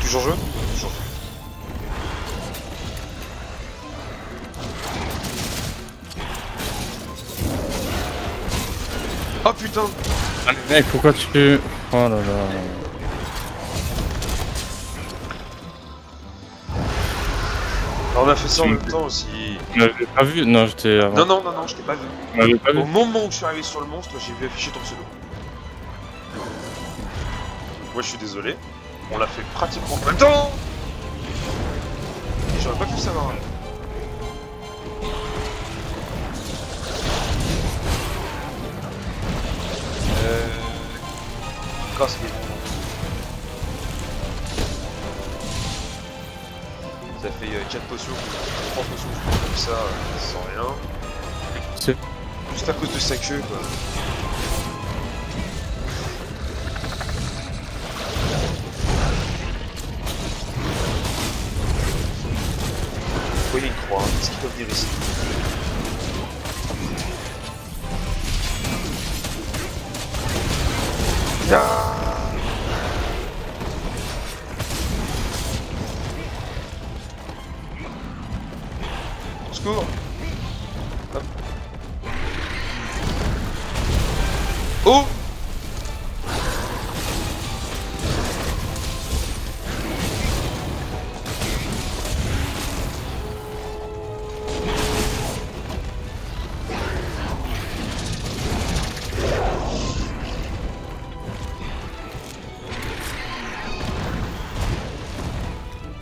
Toujours jouer? Toujours jouer. Oh putain!
Ah, mec, pourquoi tu... Oh là là...
Ah, on a fait ça en même temps aussi.
Tu m'avais pas vu? Non, j'étais avant.
Non, non, non, non, je t'ai pas vu.
Tu m'avais pas vu?
Au moment où je suis arrivé sur le monstre, j'ai vu afficher ton pseudo. Moi je suis désolé. On l'a fait pratiquement en même temps. Et j'aurais pas pu le savoir. Grâce à ça fait 4 potions, 3 potions comme ça, sans rien.
C'est...
Juste à cause de sa queue quoi. Vous voyez une croix, est-ce qu'ils peuvent venir ici? Ah! Au secours! Hop. Oh!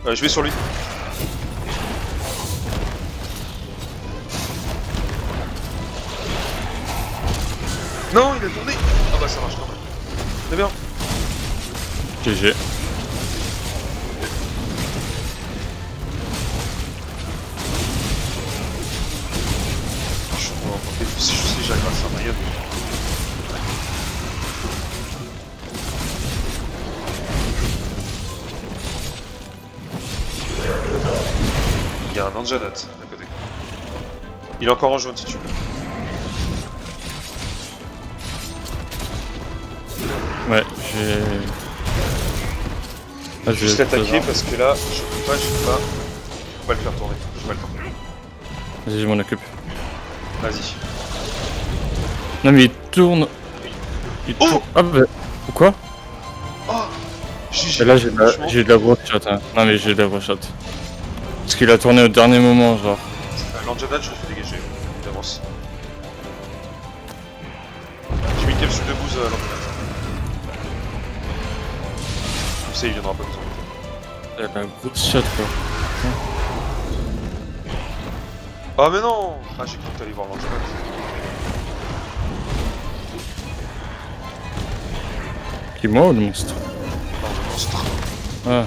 Je vais sur lui. Non, il a tourné. Ah bah ça marche quand même. Très bien.
GG.
Je suis en train de si je sais j'arrive à faire rien. Il y a un Anjanat à côté. Il est encore en jaune si tu veux.
Ouais, j'ai... Ah,
Je vais juste l'attaquer parce que là, je peux pas. Faut pas le faire tourner. J'ai pas le temps.
Vas-y, je m'en occupe.
Vas-y.
Non mais il tourne... Il
Oh
tourne... Ah bah... Pourquoi?
Oh GG.
Et là j'ai de la grosse shot, hein. Non mais j'ai de la grosse shot. Parce qu'il a tourné au dernier moment, genre.
L'Anjanat, je le fais dégager. D'avance. J'ai mis une capsule de bouse à l'Anjanat. Tu sais, il viendra pas besoin.
Il a de la grosse shot quoi.
Ah mais non! Ah j'ai cru que t'allais voir l'Anjanat.
Qui, moi ou le monstre?
Non, le monstre.
Ah.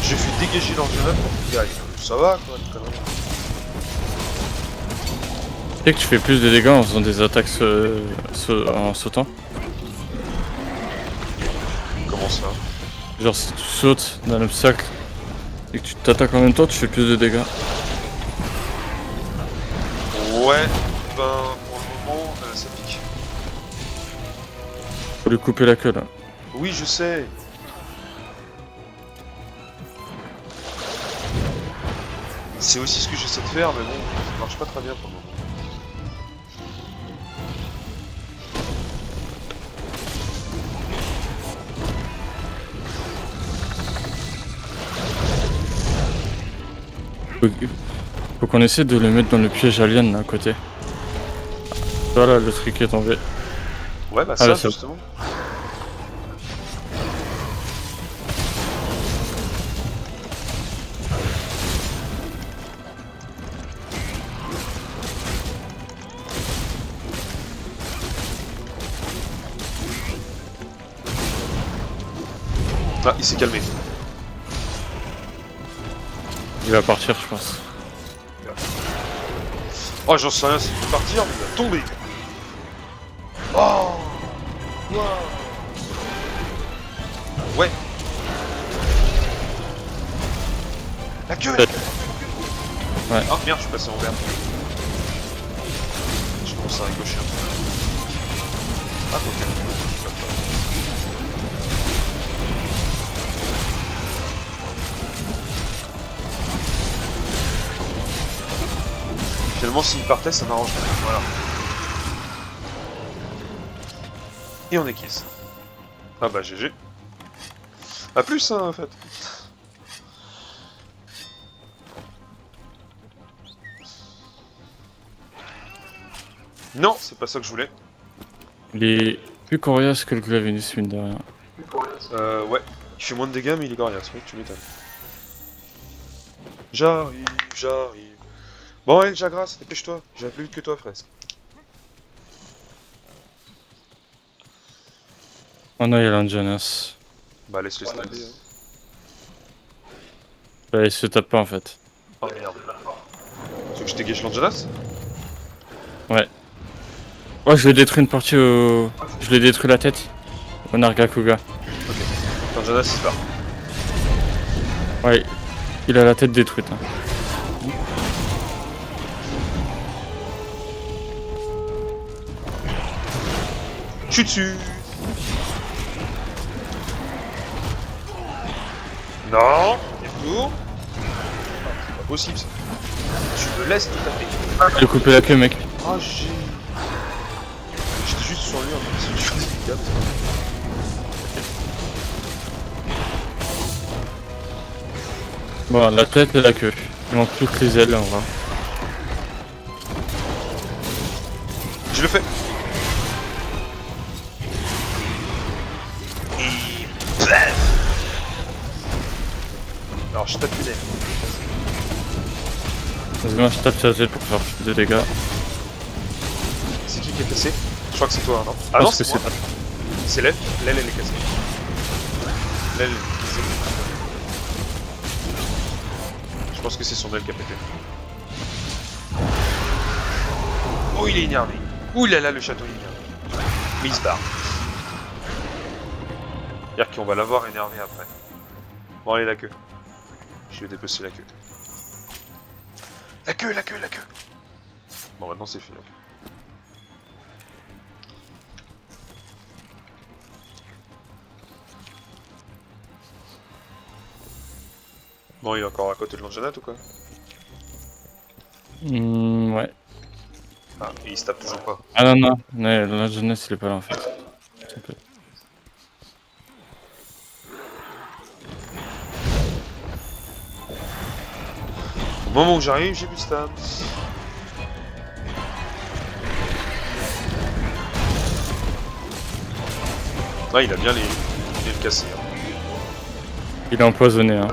J'ai fait dégager l'ordinateur pour qu'il aille. Ça va quoi, une connerie.
Tu sais que tu fais plus de dégâts en faisant des attaques en sautant?
Comment ça?
Genre si tu sautes d'un obstacle et que tu t'attaques en même temps, tu fais plus de dégâts.
Ouais, ben pour le moment, ça pique.
Faut lui couper la queue là.
Oui, je sais. C'est aussi ce que j'essaie de faire, mais bon, ça marche pas très bien pour le moment.
Faut qu'on essaie de le mettre dans le piège alien là à côté. Voilà, le truc est tombé.
Ouais, bah
Ah,
ça,
là, c'est
justement. Ah, il s'est calmé.
Il va partir, je pense.
Oh, j'en sais rien, c'est de partir, mais il va tomber. Oh wow. Ouais. La queue, la queue.
Ouais.
Ah merde, je suis passé en vert. Je commence à ricocher un peu. Ah, ok. Finalement, s'il partait, ça m'arrangerait. Voilà. Et on est kiss. Ah bah GG. A plus, hein, en fait. Non, c'est pas ça que je voulais.
Il est plus coriace que le Glavenus, mine de rien.
Ouais. Il fait moins de dégâts, mais il est coriace, oui, tu m'étonnes. J'arrive, j'arrive. Bon, allez, Jagras, dépêche-toi. J'ai plus vite que toi, fraise.
Oh non, il y a l'Anjanas.
Bah, laisse-le stabber. Hein.
Bah, il se tape pas en fait.
Oh merde. Tu veux que je dégage l'Angelas?
Ouais. Oh, je lui ai détruit une partie au. Je lui ai détruit la tête. Au Nargacuga.
Ok. L'Angelas, il se part.
Ouais. Il a la tête détruite. Hein.
Je suis dessus. Non, retour. C'est pas possible ça. Tu me laisses tout à fait.
Je lui ai coupé la queue, mec.
Oh j'ai... J'étais juste sur lui en fait, si je faisais des gaffe.
Bon, la tête et la queue. Il manque plus que les ailes, on va.
Je le fais. Alors je tape une aile.
Vas-y, moi je tape sur la tête pour faire plus de dégâts.
C'est qui est cassé? Je crois que c'est toi, non?
Je
Ah non,
pense que
c'est moi. C'est l'aile. L'aile elle est cassée. L'aile elle est cassée. Je pense que c'est son aile qui a pété. Oh il est énervé. Ouh là là le château il est énervé. Mais il se barre. C'est-à-dire qu'on va l'avoir énervé après. Bon allez la queue. Je vais dépecer la queue. La queue, la queue, la queue. Bon maintenant c'est fini. Bon il est encore à côté de l'Anjanat ou quoi?
Ouais.
Ah et il se tape toujours pas.
Ah non, non. Ouais, la jeunesse, il est pas là en fait.
Au moment où j'arrive, j'ai plus de stab. Ah, il a bien le cassé. Hein.
Il est empoisonné, hein.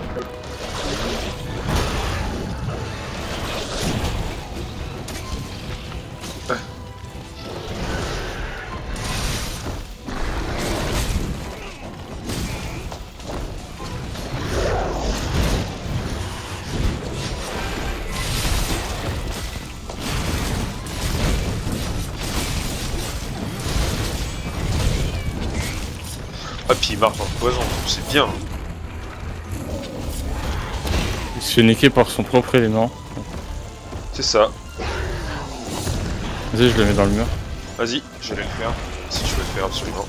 Ah, puis il marche dans le poison, c'est bien.
Il se fait niquer par son propre élément.
C'est ça.
Vas-y, je le mets dans le mur.
Vas-y, j'allais le faire. Si tu veux le faire, absolument.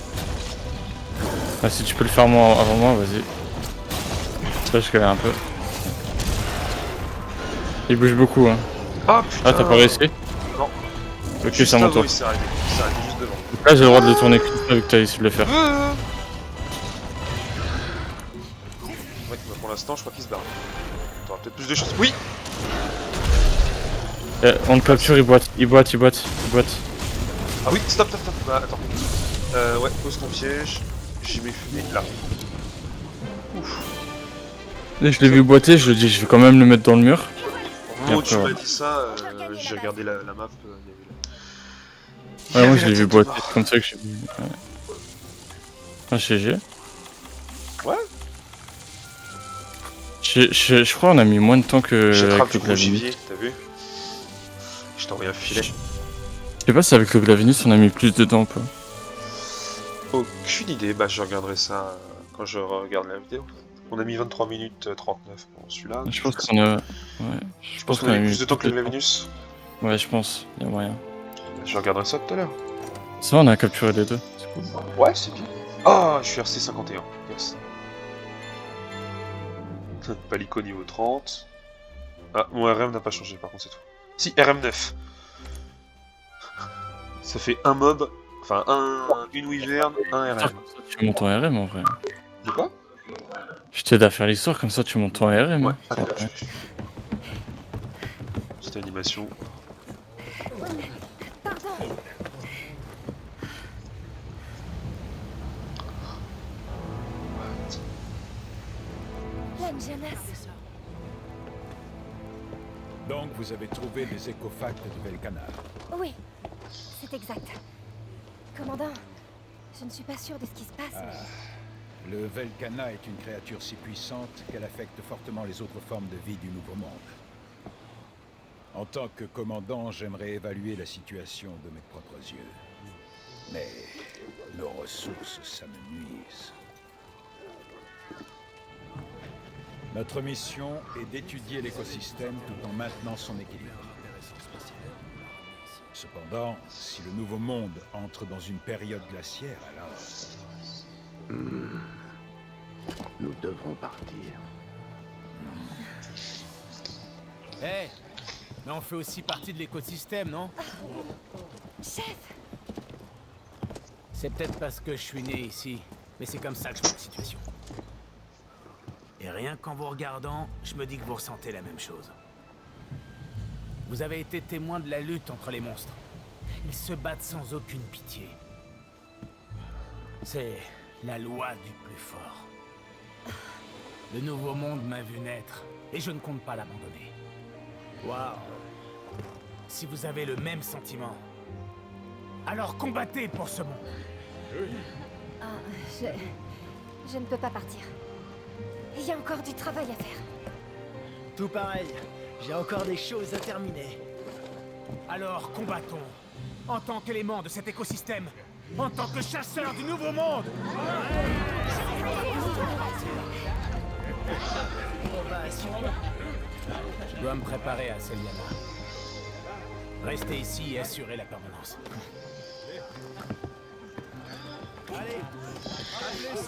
Ah, si tu peux le faire moi, avant moi, vas-y. Ça, je galère un peu. Il bouge beaucoup, hein.
Ah putain.
Ah, t'as pas réussi?
Non.
Ok,
Juste
c'est à mon
avant,
tour.
il s'est arrêté. Il s'est arrêté juste devant.
Donc là, j'ai le droit de le tourner qu'une fois vu que t'as essayé de le faire.
Ouais, bah pour l'instant, je crois qu'il se barre. T'auras peut-être plus de chance. Oui.
On le capture, il boite.
Ah oui, stop. Bah attends. Ouais, pose ton piège. J'y mets fumée là.
Et je l'ai vu boiter, je le dis, je vais quand même le mettre dans le mur.
Au moment où
après,
tu
ouais.
m'as dit ça, j'ai regardé la map. Il y avait
Ouais, moi
la
je l'ai vu
tête
boiter,
noire.
c'est comme ça que j'ai vu. Ouais. Ah, GG.
Ouais.
Je crois qu'on a mis moins de temps que
J'attrape
avec
du
le
gros
Glavinus.
gibier, t'as vu? Je t'ai envoyé un filet.
Je sais pas si avec le Glavinus on a mis plus de temps ou pas.
Aucune idée, bah je regarderai ça quand je regarde la vidéo. On a mis 23 minutes 39 pour celui-là.
Je pense qu'on a. Ouais.
Je pense qu'on a mis plus de temps que le Glavinus.
Ouais, je pense, y a moyen.
Je regarderai ça tout à l'heure.
Ça, on a capturé les deux. C'est cool.
Ouais, c'est bien. Ah, je suis RC51. Yes. Palico niveau 30. Ah, mon RM n'a pas changé par contre cette fois. Si, RM9. Ça fait un mob, enfin une wyvern, un RM.
Tu montes en RM en vrai.
De quoi?
Je t'aide à faire l'histoire, comme ça tu montes en RM.
Ouais,
hein.
attends, petite animation.
Pardon. L'Anjanas.
Donc, vous avez trouvé des écofacts de Velcana.
Oui, c'est exact. Commandant, je ne suis pas sûre de ce qui se passe, mais...
Le Velcana est une créature si puissante qu'elle affecte fortement les autres formes de vie du Nouveau Monde. En tant que commandant, j'aimerais évaluer la situation de mes propres yeux. Mais nos ressources, ça me nuise. Notre mission est d'étudier l'écosystème tout en maintenant son équilibre. Cependant, si le Nouveau Monde entre dans une période glaciaire, alors...
Nous devrons partir.
Eh, mais on fait aussi partie de l'écosystème, non?
Chef,
C'est peut-être parce que je suis né ici, mais c'est comme ça que je vois la situation. Et rien qu'en vous regardant, je me dis que vous ressentez la même chose. Vous avez été témoin de la lutte entre les monstres. Ils se battent sans aucune pitié. C'est la loi du plus fort. Le Nouveau Monde m'a vu naître, et je ne compte pas l'abandonner. Waouh! Si vous avez le même sentiment, alors combattez pour ce monde.
ah, je ne peux pas partir. Il y a encore du travail à faire.
Tout pareil, j'ai encore des choses à terminer.
Alors combattons, en tant qu'élément de cet écosystème, en tant que chasseur du Nouveau Monde. Je dois me préparer à Celiana. Restez ici et assurez la permanence. Allez, à plus.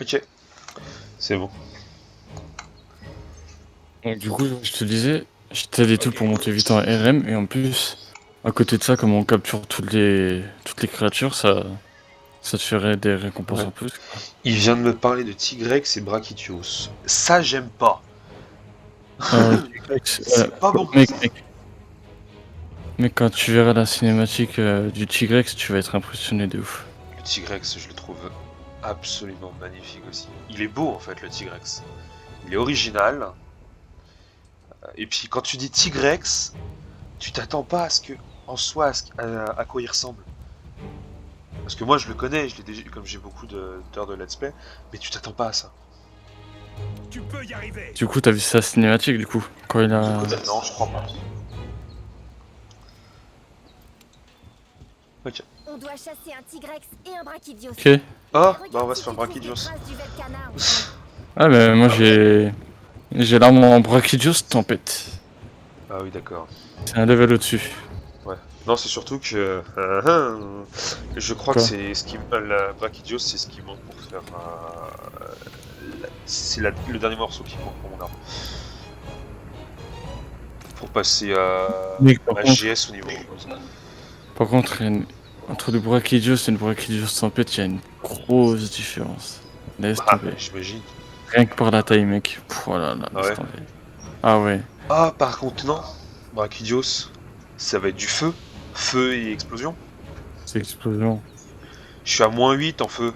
Ok, c'est bon.
Donc, du coup, je te disais, je t'aide et tout pour monter vite en RM, et en plus, à côté de ça, comme on capture toutes les créatures, ça te ferait des récompenses
Ouais.
en plus.
Il vient de me parler de Tigrex et Brachytios. Ça, j'aime pas. C'est pas bon.
Mec, quand tu verras la cinématique du Tigrex, tu vas être impressionné de ouf.
Le Tigrex, je le trouve absolument magnifique aussi. Il est beau en fait, le Tigrex. Il est original. Et puis quand tu dis Tigrex, tu t'attends pas à ce que, en soi, à quoi il ressemble. Parce que moi je le connais, je l'ai déjà, comme j'ai beaucoup d'heures de let's play, mais tu t'attends pas à ça.
Tu peux y arriver.
Du coup, t'as vu sa cinématique, du coup, quand il a...
Non, je crois pas. Ok.
On doit chasser un Tigrex et un Brachydios.
Ok.
Ah,
Regarde
bah on va
si
se faire
tu trouves
Brachydios.
des traces du Velkhana en chemin.
Ah, mais moi, j'ai l'arme en Brachydios Tempête.
Ah oui, d'accord.
C'est un level au-dessus.
Ouais. Non, c'est surtout que... je crois
Quoi
que c'est ce qui... la Brachydios, c'est ce qui manque pour faire... c'est le dernier morceau qui manque pour mon arme. Pour passer à...
Mais par
à
contre-
GS au niveau.
Par contre, entre le Brachydios et le Brachydios Tempête, il y a une grosse différence. Laisse
Ah,
tomber.
j'imagine.
Rien que par la taille, mec. Pff, oh là là,
Ah
laisse
ouais.
tomber. Ah ouais.
Ah, par contre, non. Brachydios, ça va être du feu. Feu et explosion.
C'est explosion.
Je suis à -8 en feu.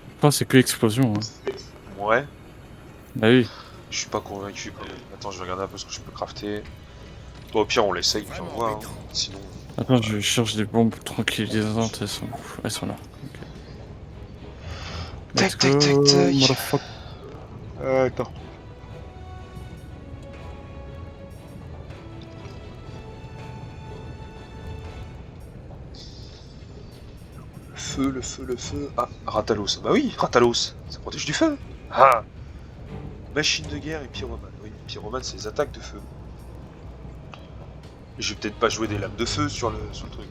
Je pense que c'est que explosion. Hein.
Ouais.
Bah oui.
Je suis pas convaincu quand même. Attends, je vais regarder un peu ce que je peux crafter. Toi, au pire, on l'essaye, puis on voit. Hein. Sinon...
Attends, je cherche des bombes tranquillisantes. Elles sont là. Ok.
Tac,
Let's
tac,
go,
tac, tac.
motherfucker.
Attends. Feu, le feu, le feu. Ah, Ratalos. Bah oui, Ratalos. Ça protège du feu. Ah. Machine de guerre et pyromane. Oui, pyromane, c'est les attaques de feu. Je vais peut-être pas jouer des lames de feu sur le truc.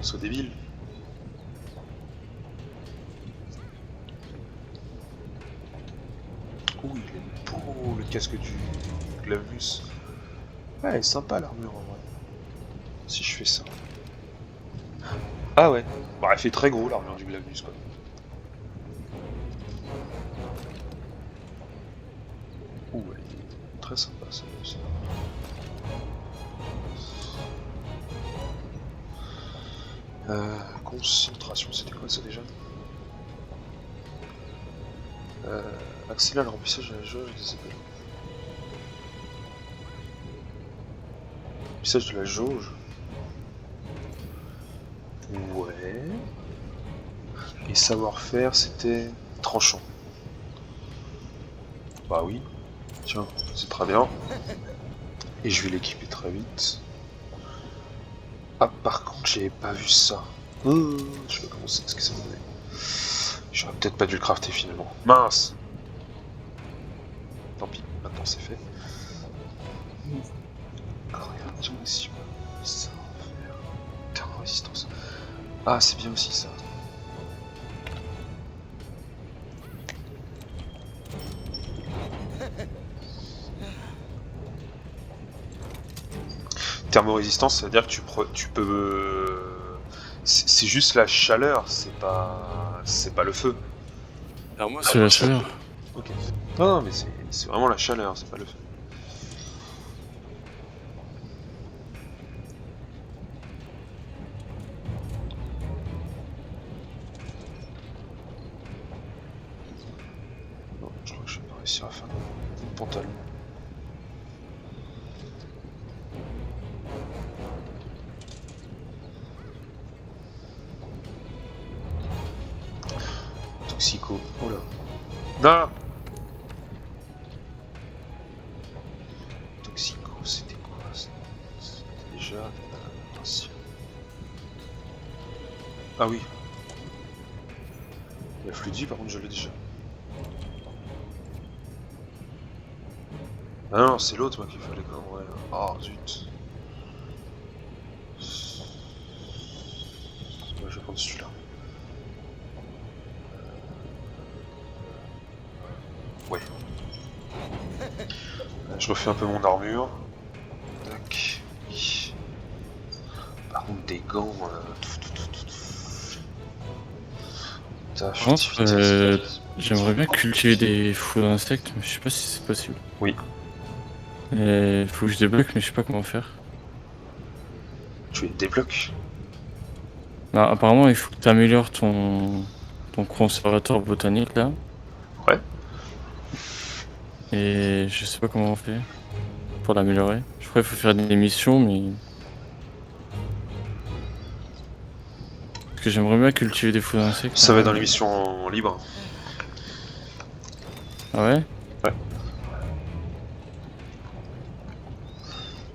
Sois débile. Ouh, il est beau le casque du Glavnus. Ouais, elle est sympa l'armure en vrai. Si je fais ça. Ah ouais. Bah, elle fait très gros l'armure du Glavnus quoi. Ouh, elle est très sympa ça aussi. Concentration, c'était quoi ça déjà? Accélère le remplissage de la jauge des épées. Remplissage de la jauge. Ouais. Et savoir-faire, c'était tranchant. Bah oui. Tiens, c'est très bien. Et je vais l'équiper très vite. Ah, par contre, j'avais pas vu ça. Je sais pas comment c'est, ce que ça me donnait. J'aurais peut-être pas dû le crafter finalement. Mince! Tant pis, maintenant c'est fait. Coordination, ça va faire. Terme résistance. Ah, c'est bien aussi ça. Thermorésistance, ça veut dire que tu peux... C'est juste la chaleur, c'est pas le feu.
Alors moi, c'est la chaleur.
Ok. Non, mais c'est vraiment la chaleur, c'est pas le feu. Non, je crois que je vais pas réussir à faire mon pantalon. Toxico. Oh là. Non! Toxico, c'était quoi ça? C'était déjà... attention. Ah oui. La Fludi, par contre, je l'ai déjà. Ah non, c'est l'autre, moi, qu'il fallait quand même. Ouais. Oh, zut. Ouais, je vais prendre celui-là. Ouais. Je refais un peu mon armure. Tac. Par contre, des gants.
Par contre, j'aimerais bien cultiver des fous d'insectes, mais je sais pas si c'est possible.
Oui.
Et faut que je débloque, mais je sais pas comment faire.
Tu les débloques.
Non, apparemment, il faut que tu améliores ton conservatoire botanique là.
Ouais.
Et je sais pas comment on fait pour l'améliorer. Je crois qu'il faut faire des missions, mais que j'aimerais bien cultiver des faux insectes.
Ça va dans l'émission libre.
Ah ouais?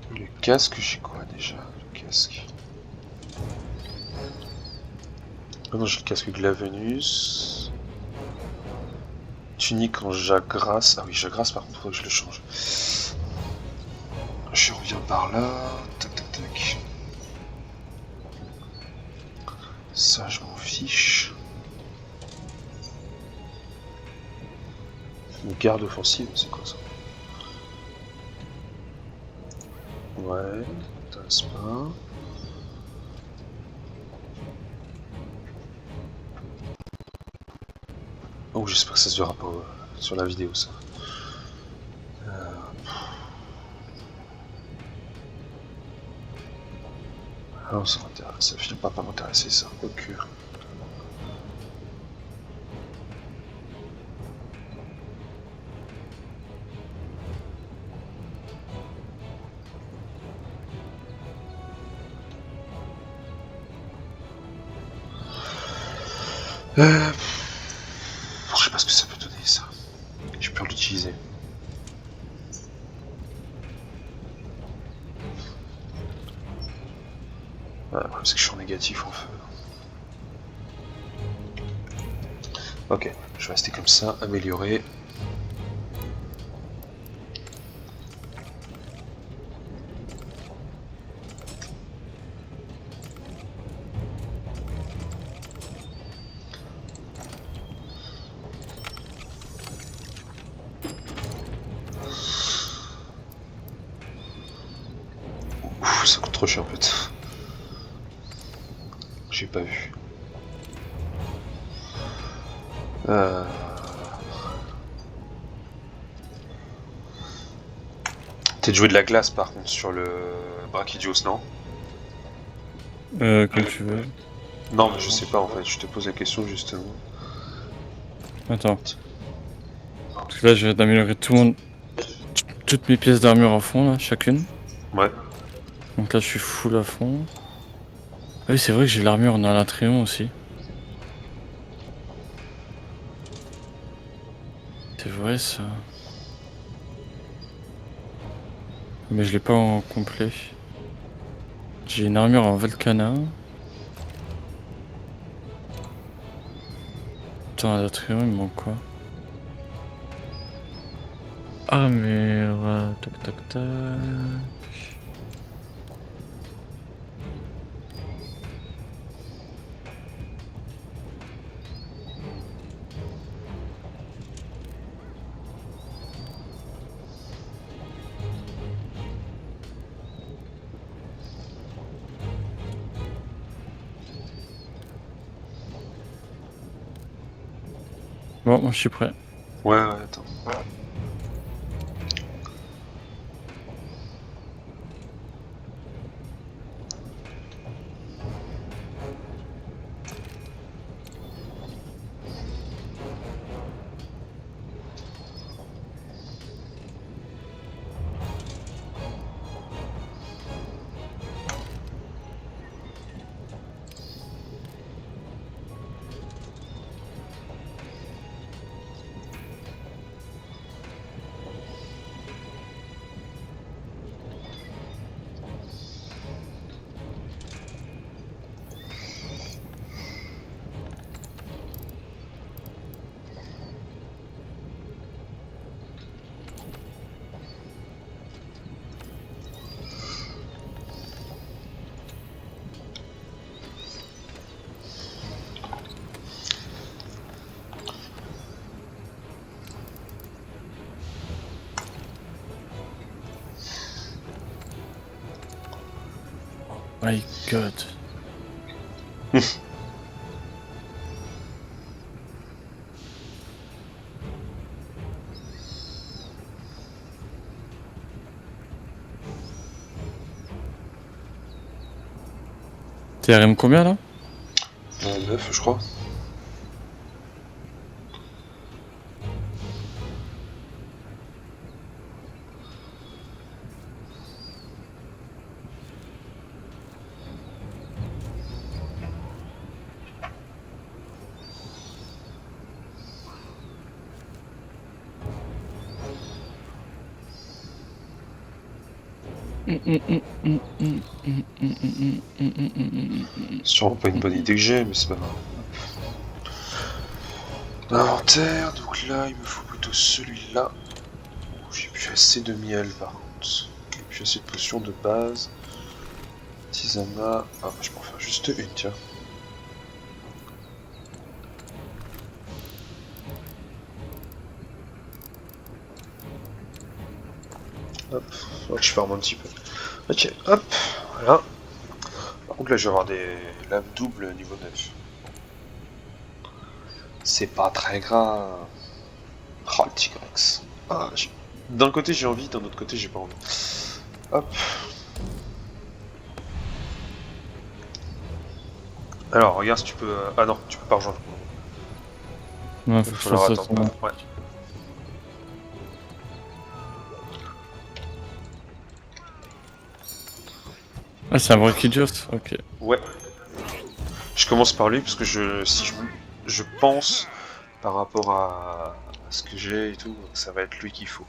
Le casque, j'ai quoi déjà? Le casque. Ah non, j'ai le casque Glavenus. Tunique en Jagras. Ah oui, Jagras par contre, faudrait que je le change. Je reviens par là. Tac tac tac. Ça, je m'en fiche. Une garde offensive, c'est quoi ça? Ouais, t'intéresse pas. Oh, j'espère que ça se verra pas sur la vidéo, ça. Ah non, ça finit pas par m'intéresser, ça. Ok. Je sais pas ce que ça peut donner, ça. J'ai peur de l'utiliser. Le problème c'est que je suis en négatif en feu. Ok, je vais rester comme ça, améliorer. Ouf, ça coûte trop cher en fait. J'ai pas vu. T'es de jouer de la glace par contre sur le Brachydios, non?
Comme tu veux.
Non, mais je sais pas en fait, je te pose la question justement.
Attends. Parce que là, je viens d'améliorer toutes mes pièces d'armure à fond, là, chacune.
Ouais.
Donc là, je suis full à fond. Ah oui, c'est vrai que j'ai l'armure en Alatrion aussi. C'est vrai, ça. Mais je l'ai pas en complet. J'ai une armure en Volcana. Attends, Alatrion, il me manque quoi? Armure... Tac, tac, tac... Bon, moi je suis prêt.
Ouais, attends.
My god. T'es RM combien là?
9 je crois. C'est sûrement pas une bonne idée que j'ai, mais c'est pas grave. Inventaire, donc là il me faut plutôt celui-là. J'ai plus assez de miel par contre. J'ai plus assez de potions de base. Tisana. Ah, je peux en faire juste une, tiens. Hop, je ferme un petit peu. Ok, hop, voilà. Par contre là je vais avoir des laves doubles niveau 9. C'est pas très grave. Oh le Tigrex. Ah, d'un côté j'ai envie, d'un autre côté j'ai pas envie. Hop. Alors regarde si tu peux... Ah non, tu peux pas rejoindre.
Ouais,
Il
faut que je
faudra
fasse ça.
attendre. Ouais.
Ah, c'est un Brachiosaurus, ok.
Ouais. Je commence par lui parce que je pense par rapport à ce que j'ai et tout, ça va être lui qu'il faut.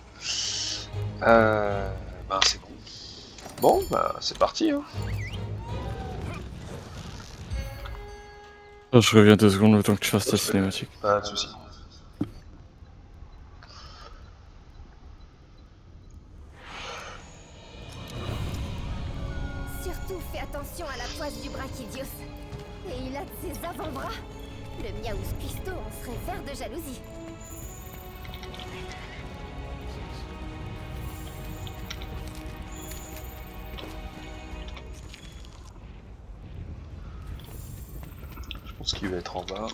Ben c'est cool. Bon, bah c'est parti. Hein.
Oh, je reviens 2 secondes le temps que tu fasses ta cinématique.
Pas de soucis.
Surtout fais attention à la poisse du Brachydios. Et il a de ses avant-bras. Le Miaous Cuisto en serait vert de jalousie.
Je pense qu'il va être en bas.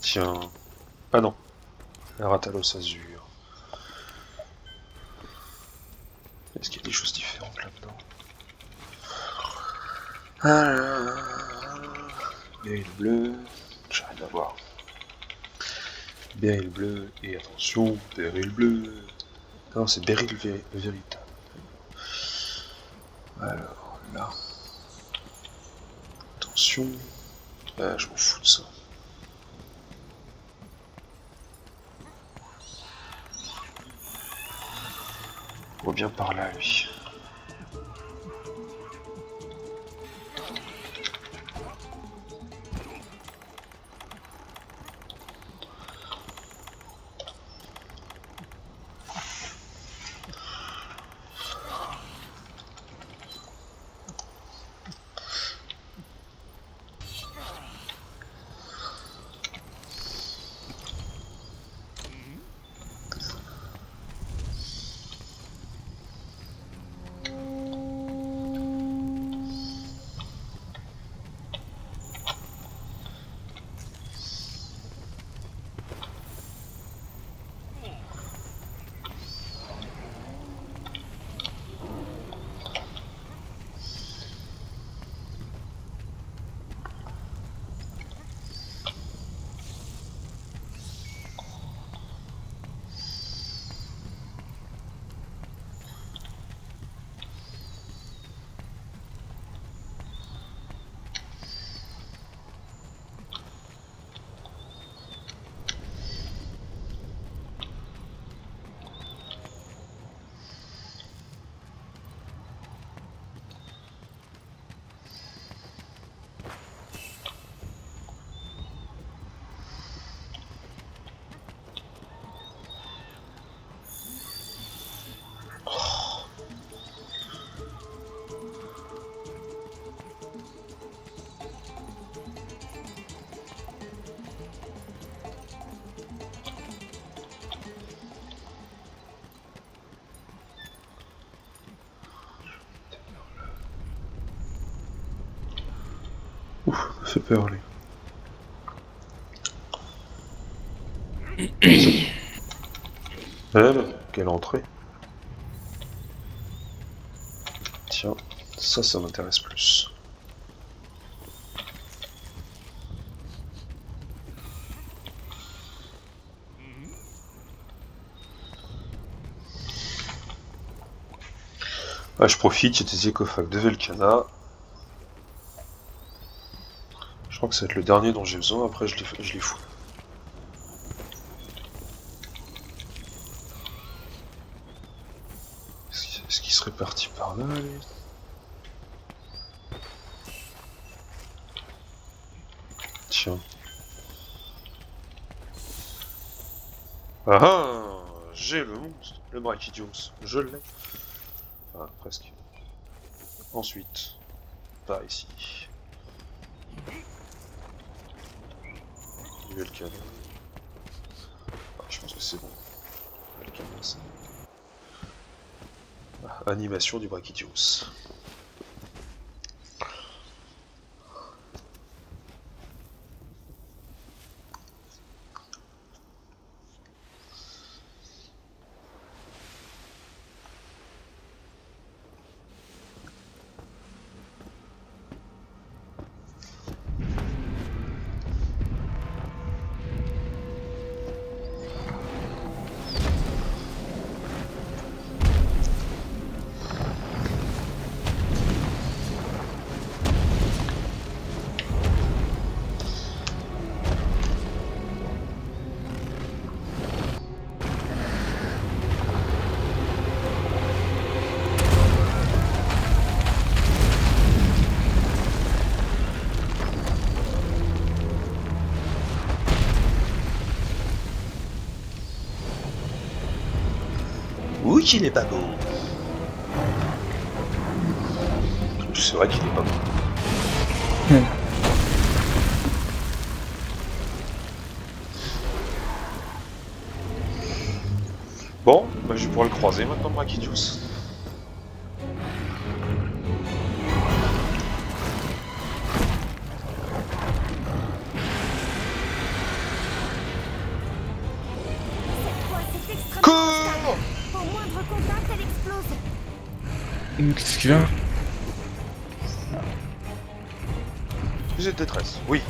Tiens. Ah non. La Ratalos Azur. Est-ce qu'il y a des choses différentes là-dedans? Beryl bleu. J'ai rien à voir. Beryl bleu. Et attention, Beryl bleu. Non, c'est Beryl véritable. Alors là. Attention. Je m'en fous de ça. On va bien par là, lui. Ouf, ça fait peur, lui. Elle, quelle entrée. Tiens, ça m'intéresse plus. Je profite, il y a des écophages de Velkhana. Je crois que ça va être le dernier dont j'ai besoin, après je les fous. Est-ce qu'il serait parti par là, lui? Tiens. Ah ah! J'ai le monstre, le Brachydios, je l'ai. Ah, presque. Ensuite, par ici. Du Velcana. Ah, je pense que c'est bon. Velcana, c'est... Ah, animation du Brachydios. Oui qu'il est pas beau. C'est vrai qu'il est pas beau. Bon, bah, je vais pouvoir le croiser maintenant, Brachydios. Cours!
Au moindre contact, elle explose.
Qu'est-ce qu'il a?
Vous êtes détresse, oui.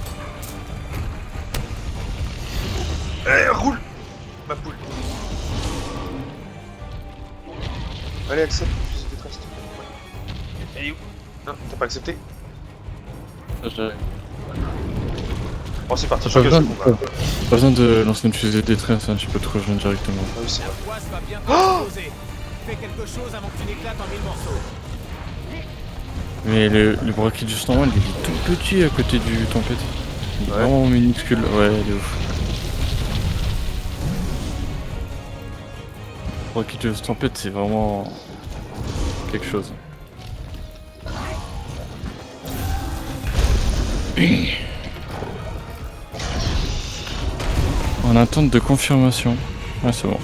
Eh, roule! Ma poule. Allez, accepte, fusée de détresse. Elle est où? Non, t'as pas accepté? Bon, c'est parti, je
Pas
gage le combat.
besoin de lancer une fusée de détresse, hein, tu peux te rejoindre directement.
Ah oui, c'est vrai.
L'angoisse va bientôt exploser. Fais quelque chose avant que tu n'éclates en 1000 morceaux.
Mais le Brachydios normal, il est tout petit à côté du Tempête. Il est
Ouais.
vraiment minuscule, ouais, il est ouf. Brachydios Tempête, c'est vraiment quelque chose. En attente de confirmation. Ouais, c'est bon.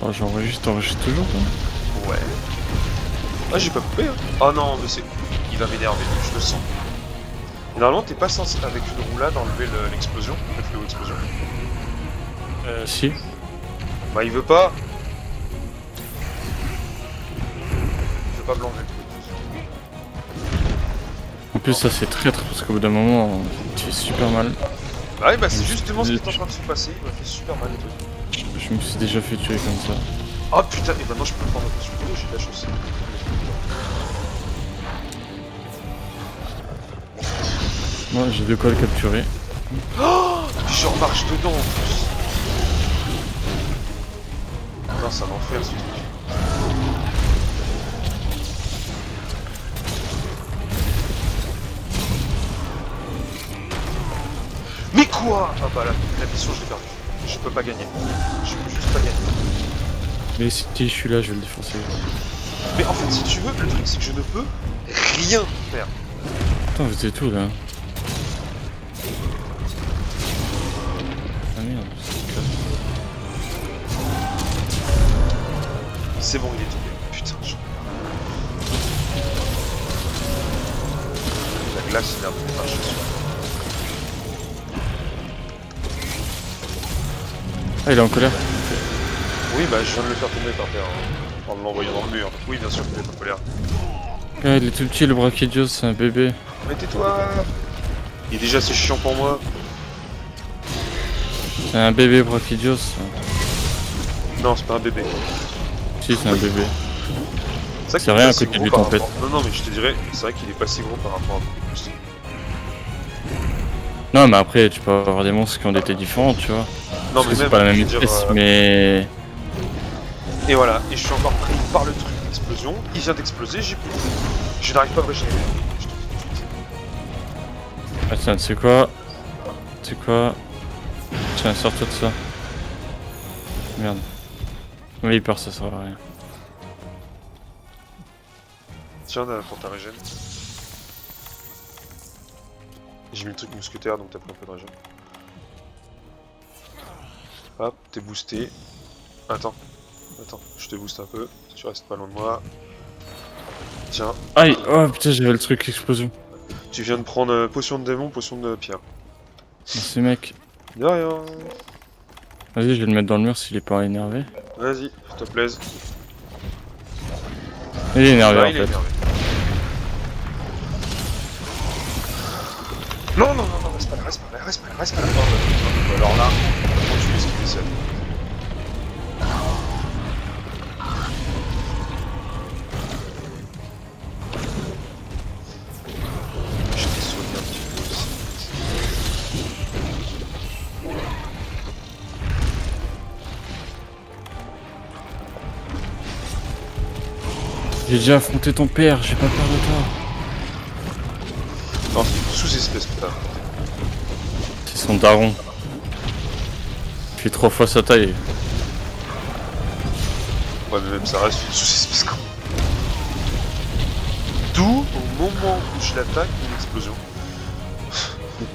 Oh, j'enregistre toujours, toi.
Ouais. Ah, j'ai pas coupé, hein. Oh non, mais c'est... Il va m'énerver, je le sens. Et normalement, t'es pas censé, avec une roulade, enlever l'explosion, le fléau explosion.
Si.
Bah, il veut pas. Il veut pas me l'enlever.
En plus, ça c'est traître parce qu'au bout d'un moment, tu fais super mal.
Bah ouais, bah c'est justement ce qui est en train de se passer, il m'a fait super mal et tout.
Je me suis déjà fait tuer comme ça.
Oh putain, et maintenant je peux prendre la potion de l'eau, j'ai de la chance.
Moi, j'ai de quoi le capturer.
Oh, je remarche dedans en plus. Non, c'est un enfer ce truc. Mais quoi? Ah bah la mission je l'ai perdue. Je peux pas gagner. Je peux juste pas gagner.
Mais si je suis là, je vais le défoncer.
Mais en fait si tu veux, le truc c'est que je ne peux rien faire.
Putain, vous êtes tout là. Ah merde, c'est classe.
C'est bon, il est tombé. Putain, la glace il a un peu marché dessus.
Ah, il est en colère.
Oui, bah je viens de le faire tomber par terre hein, en l'envoyant dans le mur. Oui, bien sûr qu'il est en colère.
Ah, il est tout petit, le Brachydios, c'est un bébé.
Mais tais-toi! Il est déjà assez chiant pour moi.
C'est un bébé Brachydios.
Non, c'est pas un bébé.
Si, c'est un bébé.
C'est
C'est rien à côté
gros
du
par
tempête.
rapport- Non, non, mais je te dirais, c'est vrai qu'il est pas si gros par rapport à Boost.
Non, mais après, tu peux avoir des monstres qui ont des têtes différentes, tu vois.
Non,
Parce
mais
que c'est
même,
pas la même
je veux dire,
espèce, mais.
Et voilà, et je suis encore pris par le truc d'explosion. Il vient d'exploser, j'ai plus. Je n'arrive pas à me régénérer. Je te dis tout de suite.
Ah, tiens, tu sais quoi? Tiens, sors-toi de ça. Merde. Oui, peur, ça sert à rien.
Tiens, pour ta régène. J'ai mis le truc mousquetaire, donc t'as pris un peu de régène. Hop, t'es boosté. Attends, je te booste un peu. Tu restes pas loin de moi. Tiens,
Aïe! Oh putain, j'avais le truc explosion.
tu viens de prendre potion de démon, potion de pierre.
Merci, mec.
De rien.
Vas-y, je vais le mettre dans le mur s'il est pas énervé.
Vas-y, s'il te plaise.
Il est énervé
Ah,
en
il est
fait.
énervé. Non, non, non, non, reste pas là. Oh, bah, alors là, comment tu veux esquiver ça? Je t'ai soigné un petit peu aussi.
J'ai déjà affronté ton père, j'ai pas peur de toi.
Non, c'est une sous-espèce que t'as.
C'est son daron. Il fait 3 fois sa taille.
Ouais, mais même ça reste une sous-espèce quand même. D'où, au moment où je l'attaque, une explosion.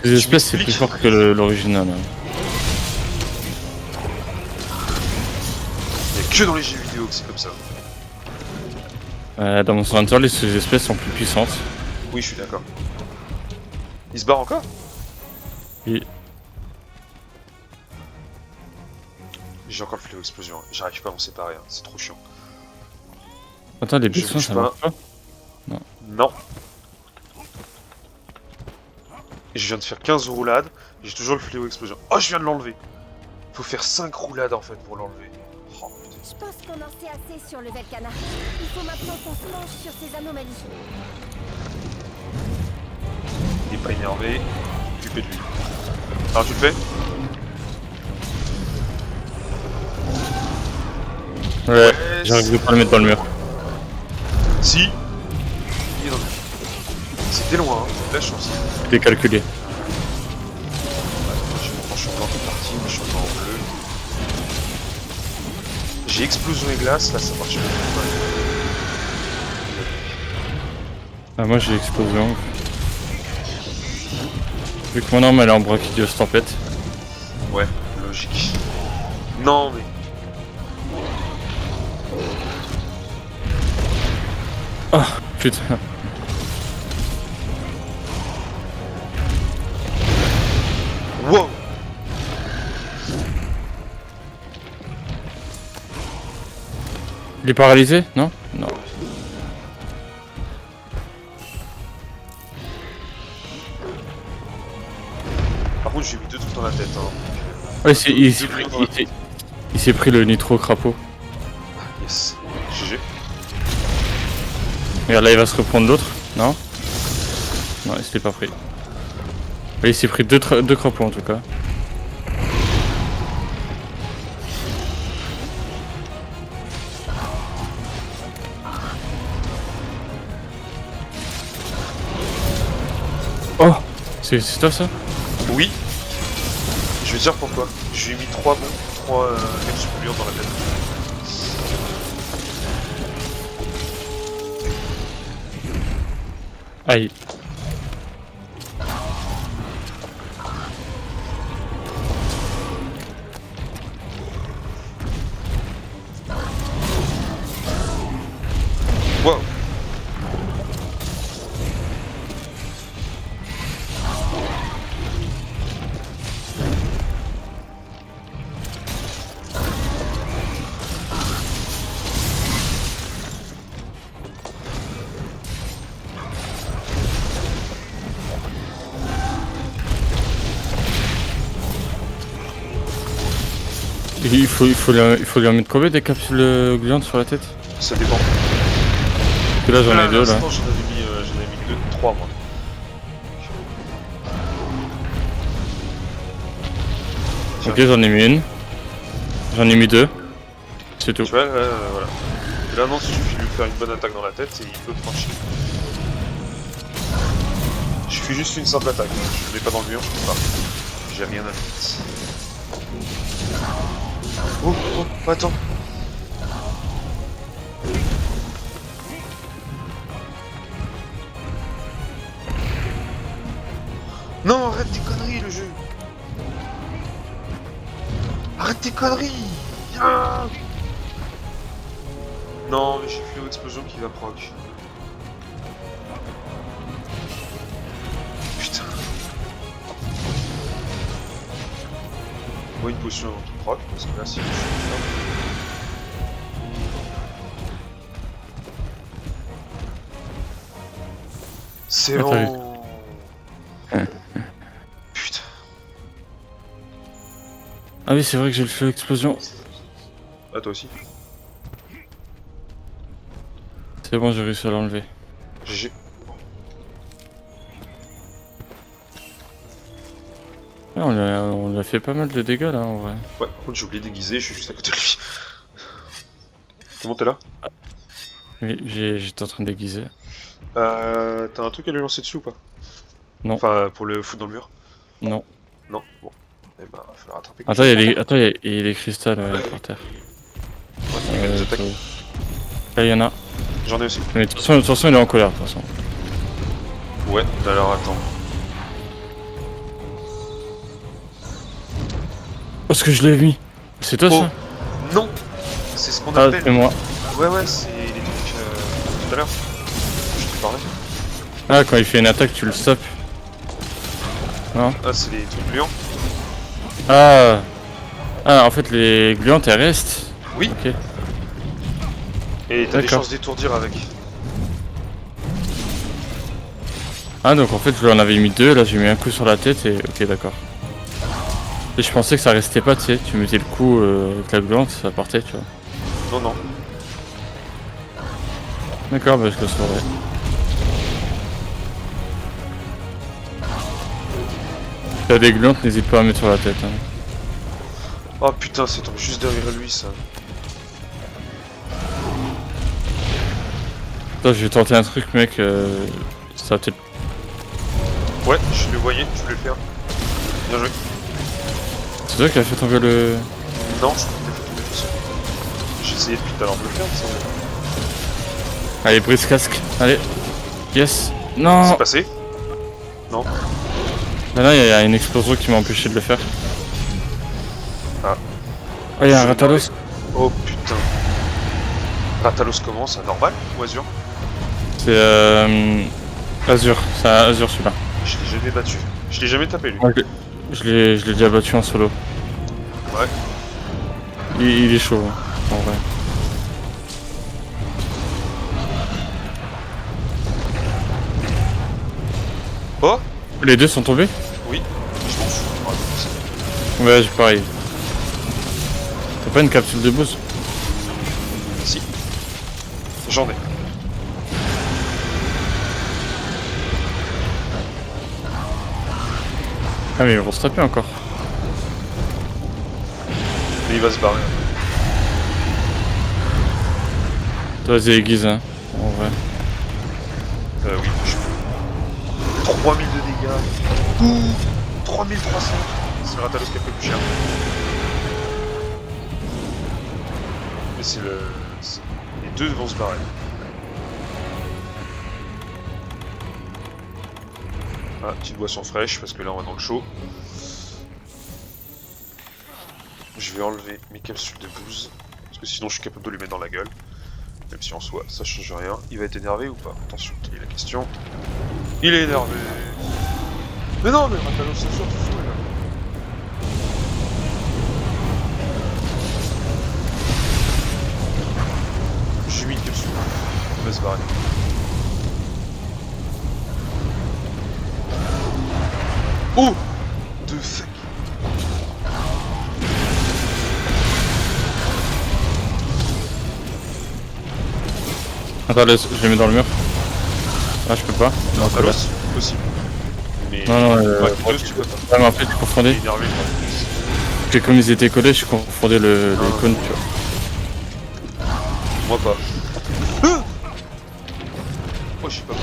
Les espèces, c'est plus
m'expliques
fort que l'original. Hein.
Il n'y a que dans les jeux vidéo que c'est comme ça.
Dans Monster Hunter, les espèces sont plus puissantes.
Oui, je suis d'accord. Il se barre encore?
Oui.
J'ai encore le fléau explosion, j'arrive pas à m'en séparer, hein. C'est trop chiant.
Attends, les
Je
buissons,
bouge
ça
pas.
marche pas?
Non. Et je viens de faire 15 roulades, j'ai toujours le fléau explosion. Oh, je viens de l'enlever. Faut faire 5 roulades en fait pour l'enlever. Oh putain.
Je pense qu'on en sait assez sur le Velkana. Il faut maintenant qu'on se penche sur ces anomalies.
Il est pas énervé, occupé de lui. Alors tu le fais?
Ouais, j'arrive pas à le mettre dans le mur.
Si. Il est dans le mur. C'était loin, hein. La chance.
C'était calculé.
Je suis en blanc qui est parti, mais je suis encore en bleu. J'ai explosion et glace, là ça marche pas.
Ah, moi j'ai explosion. Vu que mon arme elle est en brachiodeos tempête.
Ouais, logique. Non mais.
Ah putain.
Wow.
Il est paralysé? Non? Non.
Par contre j'ai mis 2 trucs dans la tête. Hein.
Ouais, il s'est pris le nitro crapaud.
Yes. GG.
Regarde là il va se reprendre l'autre. Non? Non, il s'était pas pris. Ouais, il s'est pris deux crapauds en tout cas. Oh! C'est toi ça?
Oui. Je vais te dire pourquoi. Je lui ai mis 3 bons, 3 explosions dans la tête.
Aïe.
Wow.
Il faut lui en mettre combien des capsules gluantes sur la tête?
Ça dépend.
que là j'en ai deux là.
J'en avais mis 2, 3 moi.
Ok, j'en ai mis une. J'en ai mis deux. C'est tout.
Tu vois, voilà. Et là, non, il suffit de lui faire une bonne attaque dans la tête et il peut franchir. Je fais juste une simple attaque. Je ne mets pas dans le mur, je peux pas. J'ai rien à mettre. Oh, attends. Non, arrête tes conneries, le jeu. Arrête tes conneries. Ah non, mais j'ai fait l'explosion qui va proc. Putain. Moi, une potion qui proc, parce que là, si je suis c'est bon. Putain.
Ah oui, c'est vrai que j'ai le feu explosion.
Ah, toi aussi.
C'est bon, j'ai réussi à l'enlever.
GG.
Ouais, on a fait pas mal de dégâts là en vrai.
Ouais, par contre, j'ai oublié de déguiser, je suis juste à côté de lui. Comment t'es là?
Oui, j'étais en train de déguiser.
T'as un truc à lui lancer dessus ou pas?
Non.
Enfin, pour le foutre dans le mur?
Non.
Non? Bon. Eh ben, il va falloir attraper.
Attends, il y a les cristals par terre.
Ouais, des attaques.
Là, il y en a.
J'en ai aussi.
Mais de toute façon, il est en colère de toute façon.
Ouais, alors attends.
Parce que je l'ai mis. C'est toi ça?
Non! C'est ce qu'on
Ah,
appelle.
c'est moi.
Ouais, c'est les trucs tout à l'heure. Je te parlais.
Ah, quand il fait une attaque, tu le stops. Non?
Ah, c'est les trucs gluants.
Ah, en fait, les gluantes elles restent.
Oui.
Ok.
Et t'as des
D'accord.
chances d'étourdir avec.
Ah, donc en fait, je lui en avais mis deux. Là, j'ai mis un coup sur la tête et. Ok, d'accord. Et je pensais que ça restait pas, tu sais. Tu mettais le coup avec la gluante, ça partait, tu vois.
Non, non.
D'accord, bah je le saurai. Si t'as des gluantes, n'hésite pas à mettre sur la tête. Hein.
Oh putain, c'est tombé juste derrière lui ça.
Attends, je vais tenter un truc, mec. Ça va peut-être.
Ouais, je le voyais, je voulais le faire. Bien joué.
C'est toi qui as fait tomber le.
Non, je l'ai fait tomber tout seul. J'ai essayé depuis tout à l'heure de le faire, mais ça va.
Allez, brise casque. Allez. Yes. Non.
C'est passé? Non.
Là, il y a une explosion qui m'a empêché de le faire.
Ah.
Oh, il y a un Ratalos.
Oh putain. Ratalos comment? C'est normal ou Azur?
C'est Azur. C'est un Azur celui-là.
Je l'ai jamais battu. Je l'ai jamais tapé lui.
Ouais, je l'ai déjà battu en solo.
Ouais.
Il est chaud, hein, en vrai.
Oh?
Les deux sont tombés?
Oui. Je m'en fous.
Ouais, j'ai pareil. T'as pas une capsule de boost?
Si. J'en ai.
Ah mais ils vont se taper encore.
Mais il va se barrer.
Vas-y aiguise hein, en vrai.
Oui, je peux. 3000 de dégâts. Ouh 3300. C'est le Ratalos qui a fait le plus cher. Mais c'est le... Les deux vont se barrer. Ah, petite boisson fraîche, parce que là on va dans le chaud. Je vais enlever mes capsules de bouse, parce que sinon je suis capable de lui mettre dans la gueule. Même si en soi, ça change rien. Il va être énervé ou pas? Attention, quelle est la question? Il est énervé. Mais non, mais Ratalos, c'est sûr, tu fous là. J'ai mis une capsule. Il va se barrer. Oh! De fuck!
Attends, laisse, je les mets dans le mur. Ah, je peux pas. Non, c'est là.
Ratalos, possible. Mais
Non,
Rakdos, tu peux pas.
Ah, mais en fait, je
Il est
confondais.
énervé.
Parce que comme ils étaient collés, je confondais les cônes, tu vois.
Moi pas. Oh, je sais pas.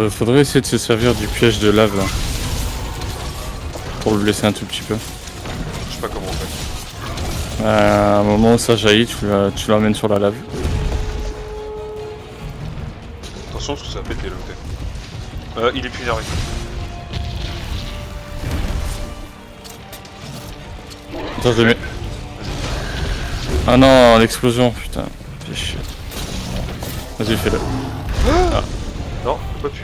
Faudrait essayer de se servir du piège de lave là. Pour le blesser un tout petit peu.
Je sais pas comment on fait.
À un moment où ça jaillit, tu l'emmènes sur la lave.
Attention parce que ça va péter le côté. Il est plus énervé.
Attends, je le mets. Ah non, l'explosion, putain. Fais chier. Vas-y, fais-le.
Non, pas pu.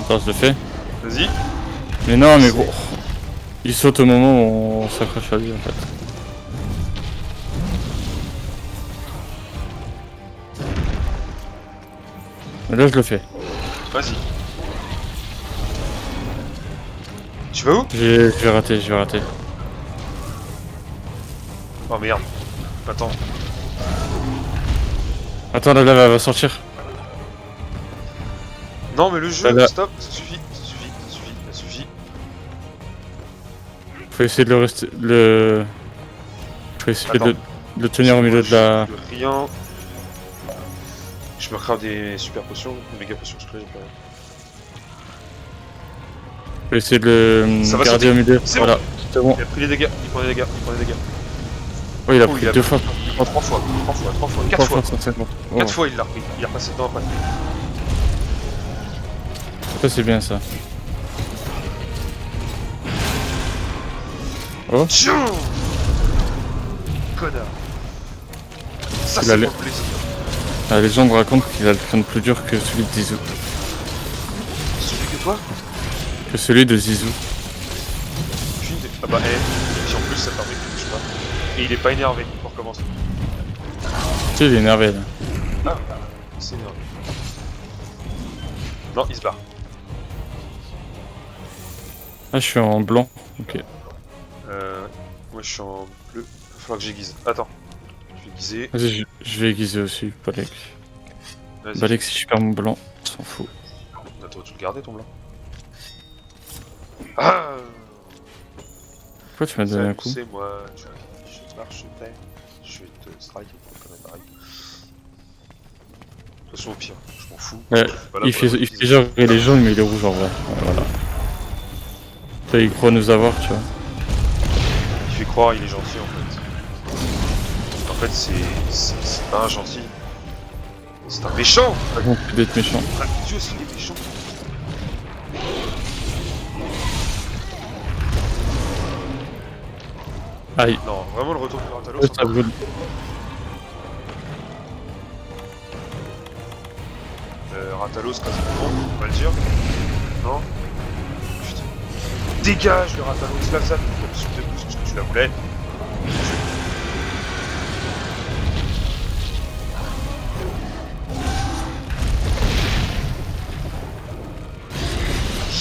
Attends, je le fais.
Vas-y.
Mais non, mais gros. Il saute au moment où on s'accroche à lui en fait. Mais là, je le fais.
Vas-y. Tu vas où?
Je vais rater.
Oh merde. Attends.
Attends, la lave elle va sortir.
Non mais le jeu,
Là.
stop, ça suffit.
Faut essayer de le rester. Faut essayer
Attends.
de le tenir au milieu de la.
Je peux rien. Je me crave des super potions, des méga potions, je peux rien.
Faut essayer de le
Ça va
garder
sauter.
au milieu.
C'est
Voilà, c'est bon.
Il a pris les dégâts, il prend les dégâts.
Oh, il a
Oh,
pris
il a
2 fois.
3 fois, 4 fois.
150. Oh.
4 fois il l'a repris, il est repassé dedans après.
Ça, c'est bien ça. Oh.
Tiens connard. Ça
Il
c'est
allait-
mon plaisir.
La légende raconte qu'il a le crâne plus dur que celui de Zizou.
Celui que toi?
Que celui de Zizou.
Ah bah si en plus ça permet qu'il bouge pas. Et il est pas énervé, on recommence.
Tu sais, il est énervé là.
Ah, c'est énervé. Non, il se barre.
Ah, je suis en blanc. Ok.
Moi je suis en bleu. Il va falloir que j'aiguise. Attends. Je vais aiguiser.
Vas-y, je vais aiguiser aussi, Balek.
Vas-y.
Balek, si je perds mon blanc, on s'en fout.
Attends, tu le gardais ton blanc. Ah
Pourquoi tu m'as donné un coup?
C'est moi, je te marchetais. Je vais te strike comme un pareil. De toute façon, au pire, je m'en fous.
Ouais,
Voilà,
il fait genre il est jaune mais il est rouge en vrai. Ouais, voilà. Ça, il croit nous avoir, tu vois.
Il fait croire il est gentil en fait. En fait, c'est pas un gentil. C'est un méchant.
Par contre, c'est d'être méchant.
Ah, Dieu, c'est des méchants.
Aïe.
Non, vraiment le retour de Ratalos.
Ouais, ça brûle.
Ratalos, quasiment, on va le dire. Non. Putain. Dégage le Ratalos, lave ça, comme suite de pouce, parce que tu la voulais.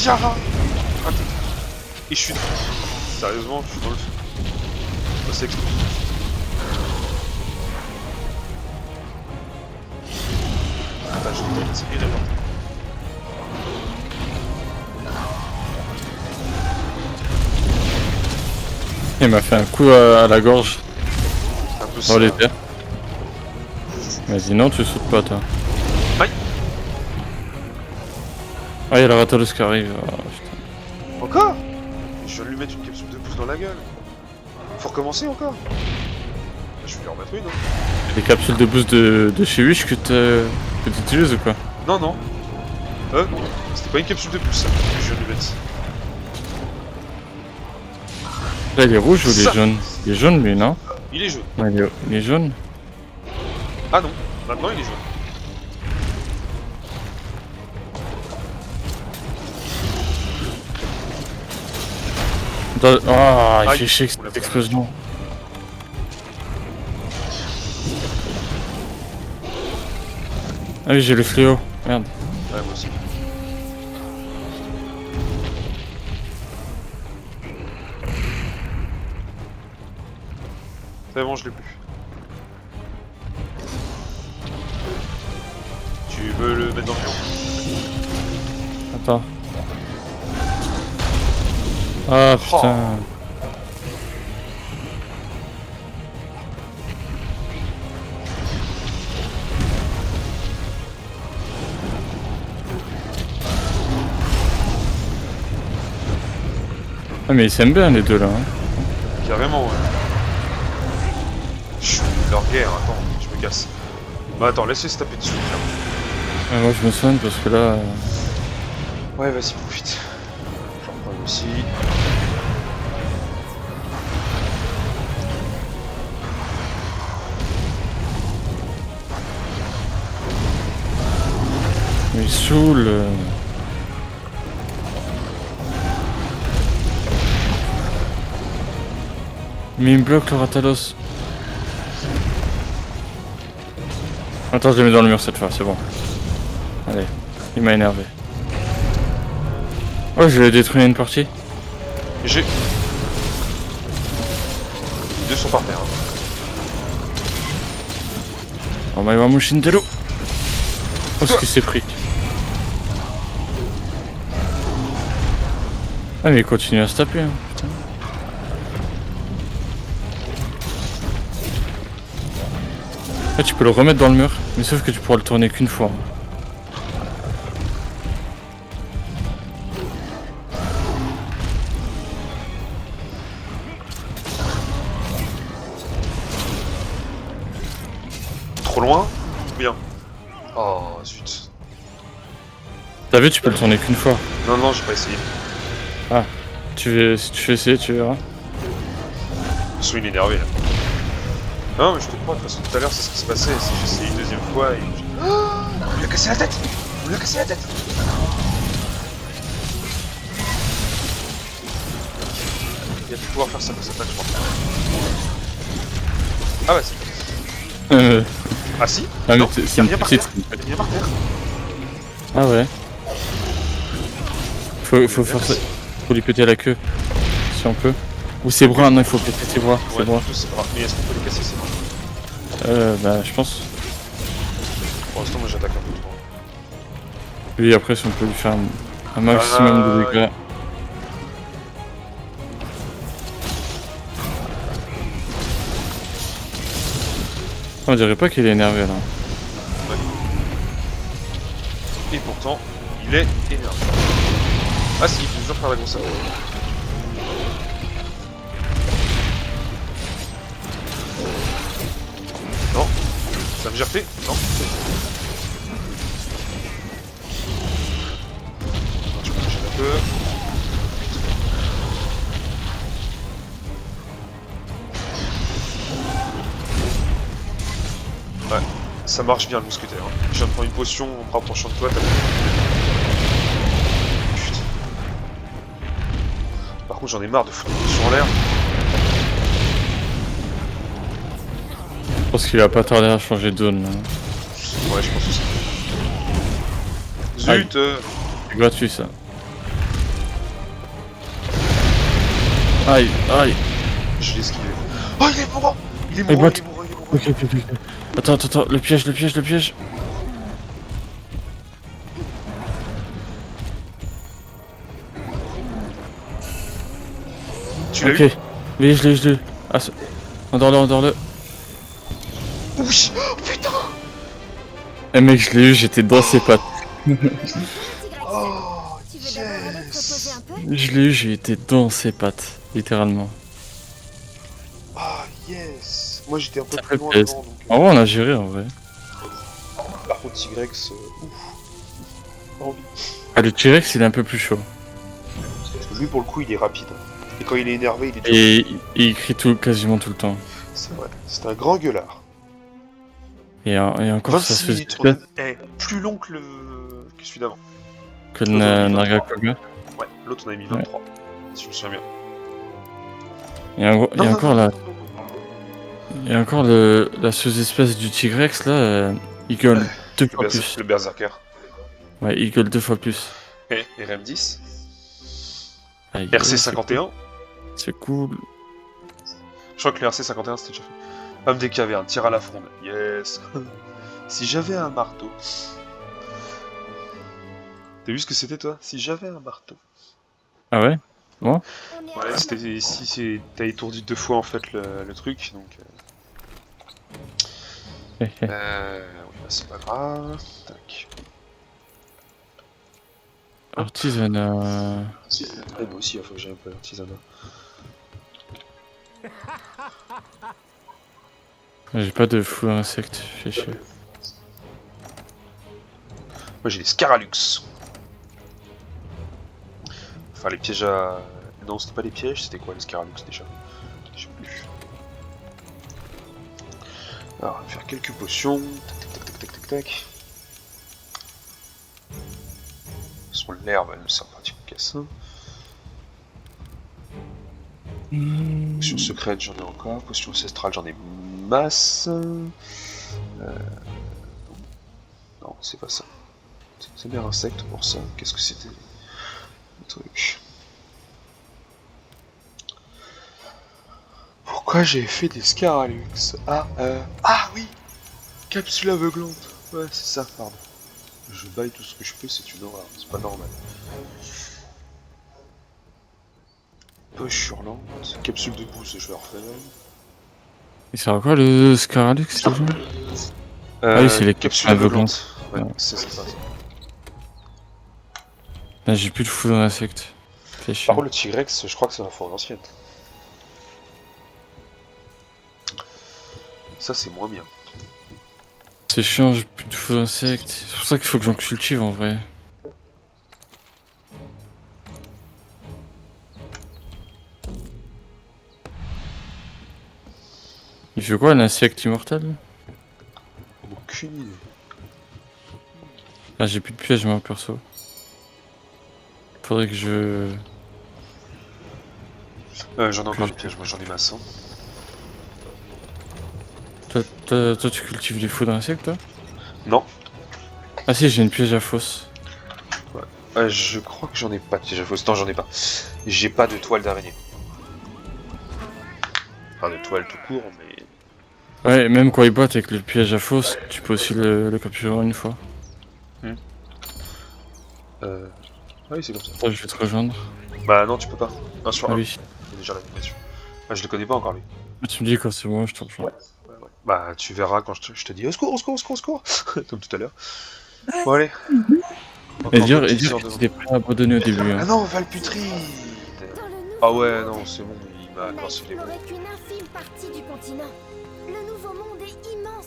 Yara. Et je suis... Sérieusement, je suis dans le feu. Oh, c'est explosif. Attends, je vais tirer là.
Il m'a fait un coup à la gorge
Un peu
dans
ça.
les airs. Vas-y, non, tu sautes pas toi.
Aïe.
Ah, il y a la Ratalos qui arrive. Oh, putain.
Encore? Je viens de lui mettre une capsule de pouce dans la gueule. Faut recommencer encore? Je vais lui en remettre une, hein.
Les capsules de boost de chez Wish que tu utilises ou quoi?
Non, non. C'était pas une capsule de plus, ça. Je viens de le mettre.
Là, il est rouge ou il
Ça.
est jaune? Il est jaune, lui, non?
Il est jaune.
Ouais, il est jaune.
Ah non, maintenant il est jaune.
Ah,
Aïe,
j'ai chier que
on l'a
cette
pas.
explosion. Ah oui, j'ai le fléau. Merde.
Ouais, moi aussi. C'est bon, je l'ai plus. Tu veux le mettre dans le pion?
Attends. Ah putain. Ah mais ils s'aiment bien les deux là. Hein.
Carrément, ouais. Chut, leur guerre, attends, je me casse. Bah attends, laisse-les se taper dessus. tiens.
Ouais, moi je me soigne parce que là...
Ouais, vas-y, profite. J'en prends aussi.
Mais ils saoulent. Mais il me bloque le Ratalos. Attends, je le mets dans le mur cette fois, c'est bon. Allez, il m'a énervé. Oh, je l'ai détruit une partie.
J'ai. Les deux sont par terre. Hein.
Oh, mais il va moucher de l'eau. Oh, ce qu'il s'est pris. Ah, mais il continue à se taper, hein, putain. Ah, tu peux le remettre dans le mur, mais sauf que tu pourras le tourner qu'une fois.
Trop loin? Bien. Oh, zut.
T'as vu, tu peux le tourner qu'une fois.
Non, non, j'ai pas essayé.
Si tu veux essayer, tu verras.
De toute façon, il est énervé là. Non, mais je te crois, de toute façon, tout à l'heure, c'est ce qui se passait. C'est que j'ai essayé une deuxième fois et. On lui a cassé la tête! On lui a cassé la tête! Il a pu pouvoir faire ça pour cette attaque, je crois. Ah, bah, c'est. Ah, si?
Ah, mais
Non,
c'est
il y a
une
rien par
petite.
terre. Il y a rien par terre.
Ah ouais. Faut faire ça. Faut lui péter la queue. Si on peut. Ou ses bras, non, il faut péter ses bras.
Ouais,
Ses bras.
plutôt, c'est pas grave. Mais est-ce qu'on peut les casser, c'est bon?
Bah, je pense.
Pour l'instant, moi, j'attaque un peu trop.
Lui, après, si on peut lui faire un maximum de dégâts. On dirait pas qu'il est énervé là.
Et pourtant, il est énervé. Ah si, il peut toujours faire la grosse attaque. Non. Ça me GRP? Non. Je peux lâcher un peu. Ouais, ça marche bien le mousquetaire. Hein. Je viens de prendre une potion en me rapprochant de toi, t'as... Putain. Par contre, j'en ai marre de foutre une potion en l'air.
Je pense qu'il va pas tarder à changer de zone là.
Ouais, je pense aussi.
Aïe.
Zut
C'est gratuit ça. Aïe, aïe.
Je l'ai esquivé. Oh, il est mourant! Il est
Aïe,
mourant,
what?
il est mourant, il est mourant.
Ok, ok, ok. Attends, le piège.
Tu l'as
Ok.
eu?
Oui, je l'ai. Ah, endors-le.
Oui! Oh, putain!
Eh mec, je l'ai eu, j'étais dans ses pattes.
Oh,
Tu veux d'abord aller te reposer un peu?
Je l'ai eu, j'ai été dans ses pattes, littéralement.
Ah, yes! Moi, j'étais un peu
Ça
plus
fait
loin
plaisir.
avant, donc...
En vrai, on a géré en vrai.
Par contre, Tigrex, ouf. pas envie.
Ah, le T-Rex, il est un peu plus chaud.
Parce que lui, pour le coup, il est rapide. Et quand il est énervé, il est dur.
Et il crie quasiment tout le temps.
C'est vrai, c'est un grand gueulard.
Et encore, ça
26
se fait
minutes, on a... plus long que celui d'avant.
que
L'autre, on a mis
Nargacuga.
Ouais, l'autre, on a mis 23, si je me souviens bien.
Et encore la sous-espèce du T-Rex là, il gueule 2 fois plus.
Le berserker.
Ouais, il gueule 2 fois plus.
Et RM10.
Aïe,
RC51.
C'est cool.
Je crois que le RC51 c'était déjà fait. Homme des cavernes, tir à la fronde. Yes. Si j'avais un marteau. T'as vu ce que c'était toi? Si j'avais un marteau.
Ah ouais? Bon.
On est
Ouais,
à
c'était si t'as étourdi 2 fois en fait le truc, donc. Oui, bah, c'est pas grave. Tac.
Artisanat.
Moi aussi, il faut que j'aille un peu l'artisanat.
J'ai pas de fou insecte, fais chier.
Moi j'ai les Scaralux. Enfin les pièges à... Non, c'était pas les pièges, c'était quoi les Scaralux déjà? Je sais plus. Alors, on va faire quelques potions. Tac, tac, tac, tac, tac, tac. De toute façon, l'herbe, elle ne sert pratiquement qu'à ça. Potion secrète, j'en ai encore. Potion ancestrale, j'en ai masse. Non, c'est pas ça. C'est bien insecte pour ça. Qu'est-ce que c'était le truc? Pourquoi j'ai fait des Scaralux? Ah oui! Capsule aveuglante. Ouais, c'est ça, pardon. Je baille tout ce que je peux, c'est une horreur, c'est pas normal. Poche hurlante. Capsule de boost, je vais refaire.
Et c'est quoi le Scaralux déjà? Ah oui, c'est les
capsules
capsules
aveuglantes. Ouais,
Ouais.
c'est ça.
Là, j'ai plus de fou d'insectes. Fais chier.
Par contre, le T-Rex, je crois que c'est la forme ancienne. Ça, c'est moins bien.
C'est chiant, j'ai plus de fou d'insectes. C'est pour ça qu'il faut que j'en cultive en vrai. Il fait quoi un insecte immortel?
Aucune idée.
Ah, j'ai plus de pièges moi perso. Faudrait que je...
J'en ai encore des pièges, moi j'en ai masse. Hein.
Toi, tu cultives les fous d'insectes toi?
Non.
Ah si, j'ai une piège à fausse.
Je crois que j'en ai pas de piège à fausse. Non, j'en ai pas. J'ai pas de toile d'araignée. Enfin, de toile tout court, mais...
Ouais, même quand il boite avec le piège à fausse, tu peux aussi le capturer une fois.
Ah oui, c'est comme ça.
Attends, je vais te rejoindre.
Bah non, tu peux pas. 1 sur
Ah
1.
oui.
Il y a déjà l'animation. Ah, je le connais pas encore, lui.
Ah, tu me dis quand c'est bon, je te rejoins.
Ouais. Bah, tu verras quand je te dis au secours, au secours, au secours, au secours. Comme tout à l'heure. Bon, allez.
Et
Encore
dire
un peu de
que
teaser de-
c'était prêt à abandonner au début.
Ah
Hein.
non, Valputride.
Dans le nouveau
Ah ouais,
monde,
non, c'est bon, il m'a
on n'a
cassé les bons.
exploré qu'une infime partie du continent. Le nouveau monde est immense.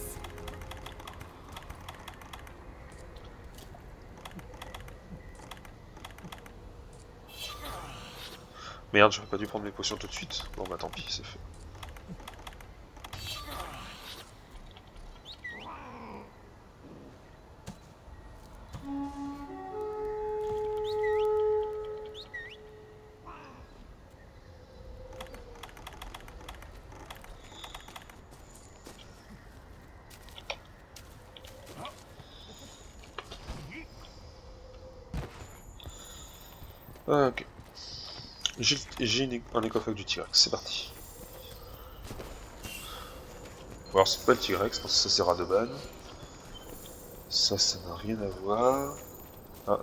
Merde, j'aurais pas dû prendre mes potions tout de suite. Bon bah tant pis, c'est fait. Ok. J'ai un écophague du T-Rex, c'est parti. Bon, alors c'est pas le T-Rex, parce que ça c'est Radoban. Ça n'a rien à voir. Ah.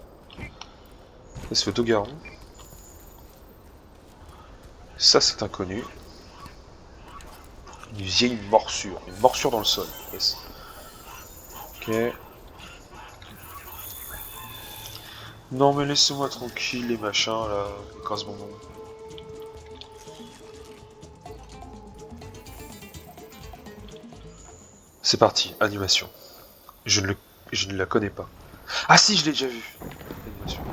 Ça c'est le Dogaron. Ça c'est inconnu. Une vieille morsure. Une morsure dans le sol. Yes. Ok. Non mais laissez-moi tranquille les machins là, les casse-bonbons. C'est parti, animation. Je ne la connais pas. Ah si, je l'ai déjà vu. L'animation.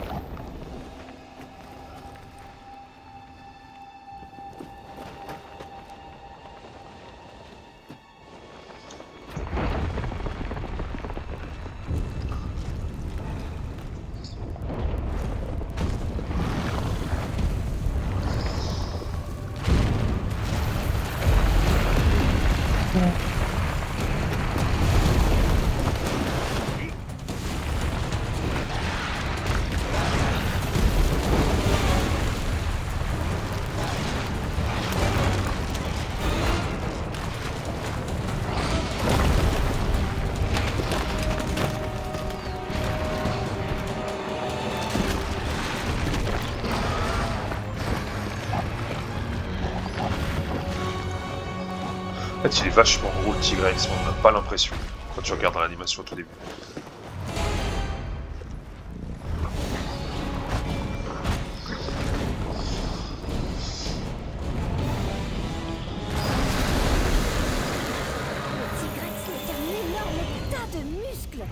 En fait, il est vachement gros le Tigrex, mais on n'a pas l'impression quand tu regardes l'animation au tout début.
Le Tigrex n'est qu'un énorme tas de muscles.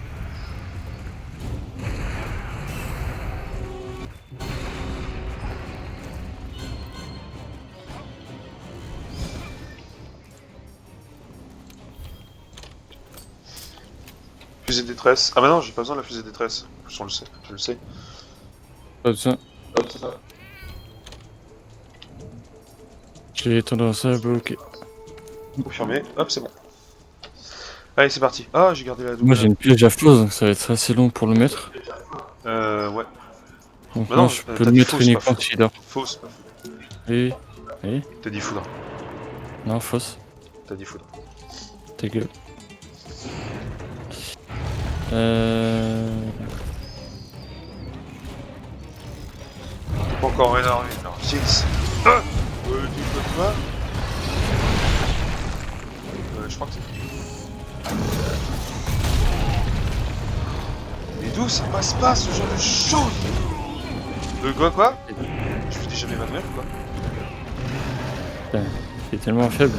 Fusée de détresse. Ah bah non, j'ai pas besoin de la fusée de détresse. Je le sais, je le sais.
Pas besoin.
Hop, ça.
J'ai tendance à bloquer.
Confirmé. Hop, c'est bon. Allez, c'est parti. Ah, j'ai gardé la double.
Moi j'ai une piège à fausse, donc ça va être assez long pour le mettre.
Ouais.
Donc
Bah
moi
non,
je
t'as
peux le
dit
mettre
fausse,
uniquement
pas fausse.
s'il dort.
Fausse.
Oui. Oui.
T'as dit foudre.
Non, fausse.
T'as dit foudre.
Ta gueule.
T'es pas encore énervé, non. 6. Ah tu peux pas je crois que c'est... Mais d'où ça passe pas ce genre de choses quoi Je fais déjà mes manuels ou quoi
Putain, c'est tellement faible.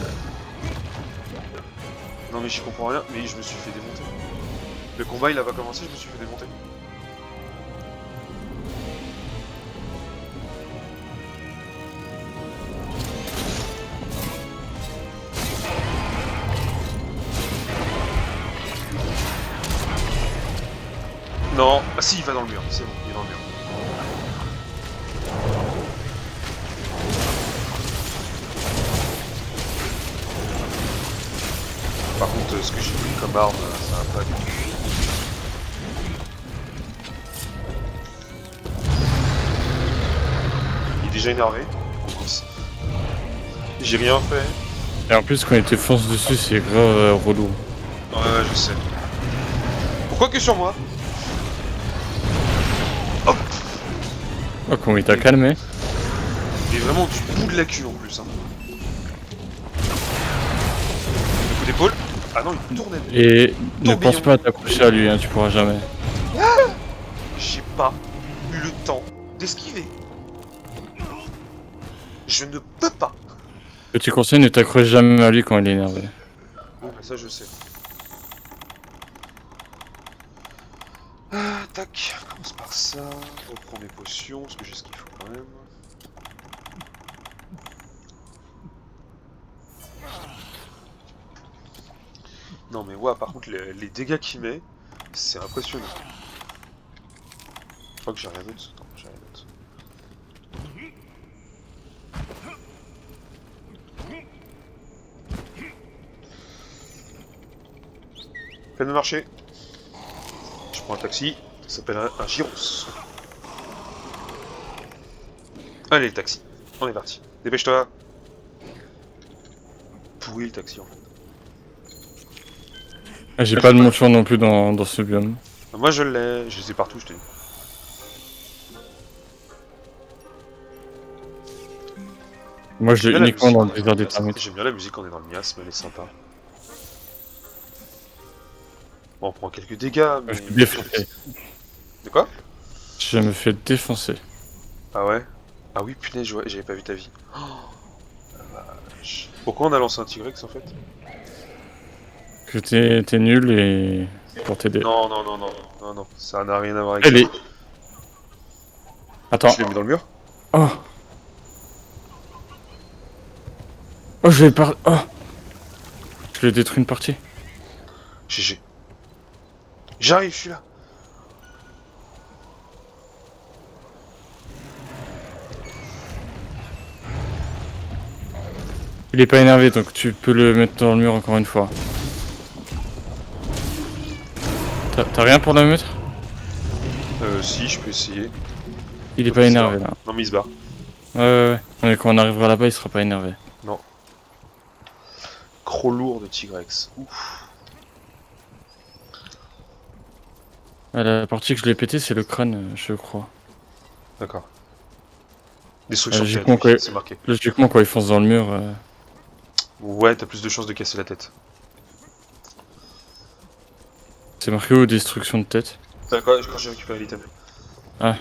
Non mais j'y comprends rien, mais je me suis fait démonter. Le combat il a pas commencé, je me suis fait démonter. Non, ah si il va dans le mur, c'est bon, il est dans le mur. Par contre, ce que j'ai pris comme arme, ça va pas du tout. Il est déjà énervé. J'ai rien fait.
Et en plus quand il te fonce dessus c'est grave relou.
Ouais, je sais. Pourquoi que sur moi?
Oh comment il t'a calmé.
Il est vraiment du bout de la queue en plus. Hein. Le coup d'épaule. Ah non, il tournait.
Et ne
Tourbillon.
pense pas à t'approcher à lui, hein, tu pourras jamais.
J'ai pas eu le temps d'esquiver. Je ne peux pas.
Petit conseil, ne t'accroche jamais à lui quand il est énervé.
Bon, bah ça je sais. Ah, tac, on commence par ça. On reprend mes potions, parce que j'ai ce qu'il faut quand même. Non mais ouais, par contre, les dégâts qu'il met, c'est impressionnant. Je crois que j'ai rien d'autre. Non, j'ai rien d'autre. Peine de marcher. Je prends un taxi, ça s'appelle un gyros. Allez, le taxi, on est parti. Dépêche-toi. Pourri le taxi en fait.
Ah, j'ai pas de monture non plus dans ce biome.
Moi je l'ai, je les ai partout, je te dis.
Moi je l'ai
J'aime bien la
uniquement dans le
musique,
désert des termites.
J'aime bien la musique, on est dans le miasme, elle est sympa. Bon, on prend quelques dégâts, mais...
Je me fais défoncer.
De quoi?
Je me fais défoncer.
Ah ouais? Ah oui, punaise, j'avais pas vu ta vie. Oh, la vache. Pourquoi on a lancé un Tigrex en fait?
Que t'es nul et pour t'aider.
Non, non, non, non, non, non, ça n'a rien à voir avec
Elle
ça.
est... Attends.
Je l'ai mis dans le mur.
Oh. Oh, je l'ai pas... Oh. Je lui ai détruit une partie.
GG. J'arrive, je suis là.
Il est pas énervé, donc tu peux le mettre dans le mur encore une fois. T'as rien pour la mettre?
Si, je peux essayer.
Il est pas énervé là.
Non, mais il se barre.
Ouais. Mais quand on arrivera là-bas, il sera pas énervé.
Non. Croc lourd de Tigrex. Ouf.
La partie que je l'ai pété, c'est le crâne, je crois.
D'accord. Destruction de
logiquement,
tête, c'est marqué.
Logiquement, quand il fonce dans le mur...
Ouais, t'as plus de chances de casser la tête.
C'est marqué où destruction de tête.
Quand j'ai récupéré l'item.
Ah.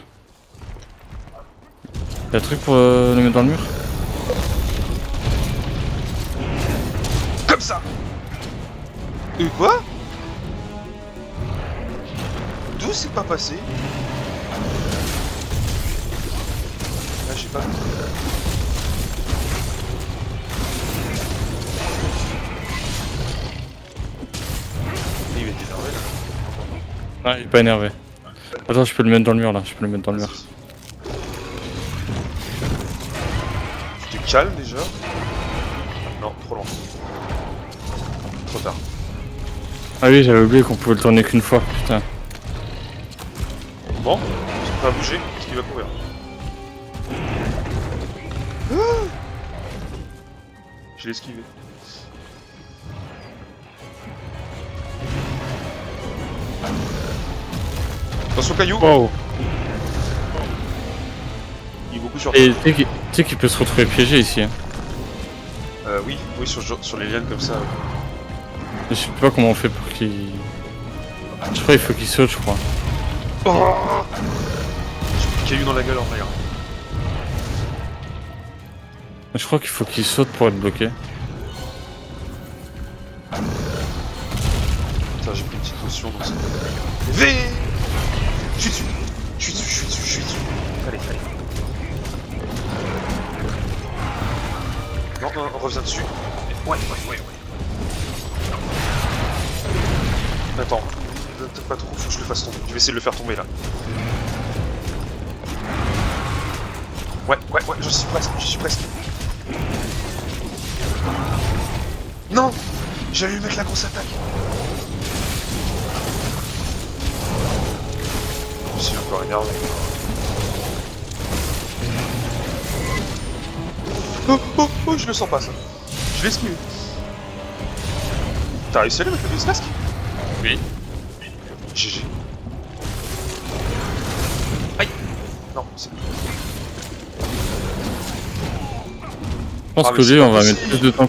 Y'a un truc pour le mettre dans le mur?
Comme ça. Quoi? D'où c'est pas passé? Là, j'ai pas... Il était énervé là.
Ah, il est pas énervé. Attends, je peux le mettre dans le mur là, je peux le mettre dans le mur.
Tu te calmes déjà? Non, trop lent. Trop tard.
Ah oui, j'avais oublié qu'on pouvait le tourner qu'une fois, putain.
Bon, il va bouger, parce qu'il va courir. Je l'ai esquivé. Attention caillou!
Wow.
Il est beaucoup sur
Et tu sais qu'il peut se retrouver piégé ici. Hein.
oui, sur les lianes comme ça.
Je sais pas comment on fait pour qu'il... Je crois qu'il faut qu'il saute, je crois.
Oh, j'ai pris le caillou dans la gueule en vrai.
Je crois qu'il faut qu'il saute pour être bloqué.
Putain, j'ai pris une petite potion donc c'est... V. Je suis dessus. Allez. Non, on revient dessus. Ouais. Attends, peut-être pas trop, faut que je le fasse tomber. Je vais essayer de le faire tomber là. Ouais, j'y suis presque. Non! J'allais lui mettre la grosse attaque. Je suis encore énervé. Oh, je le sens pas ça. Je l'ai esquivé. T'as réussi à lui mettre le face-masque?
Oui.
GG. Aïe! Non, c'est...
Je pense que lui, on va mettre plus de temps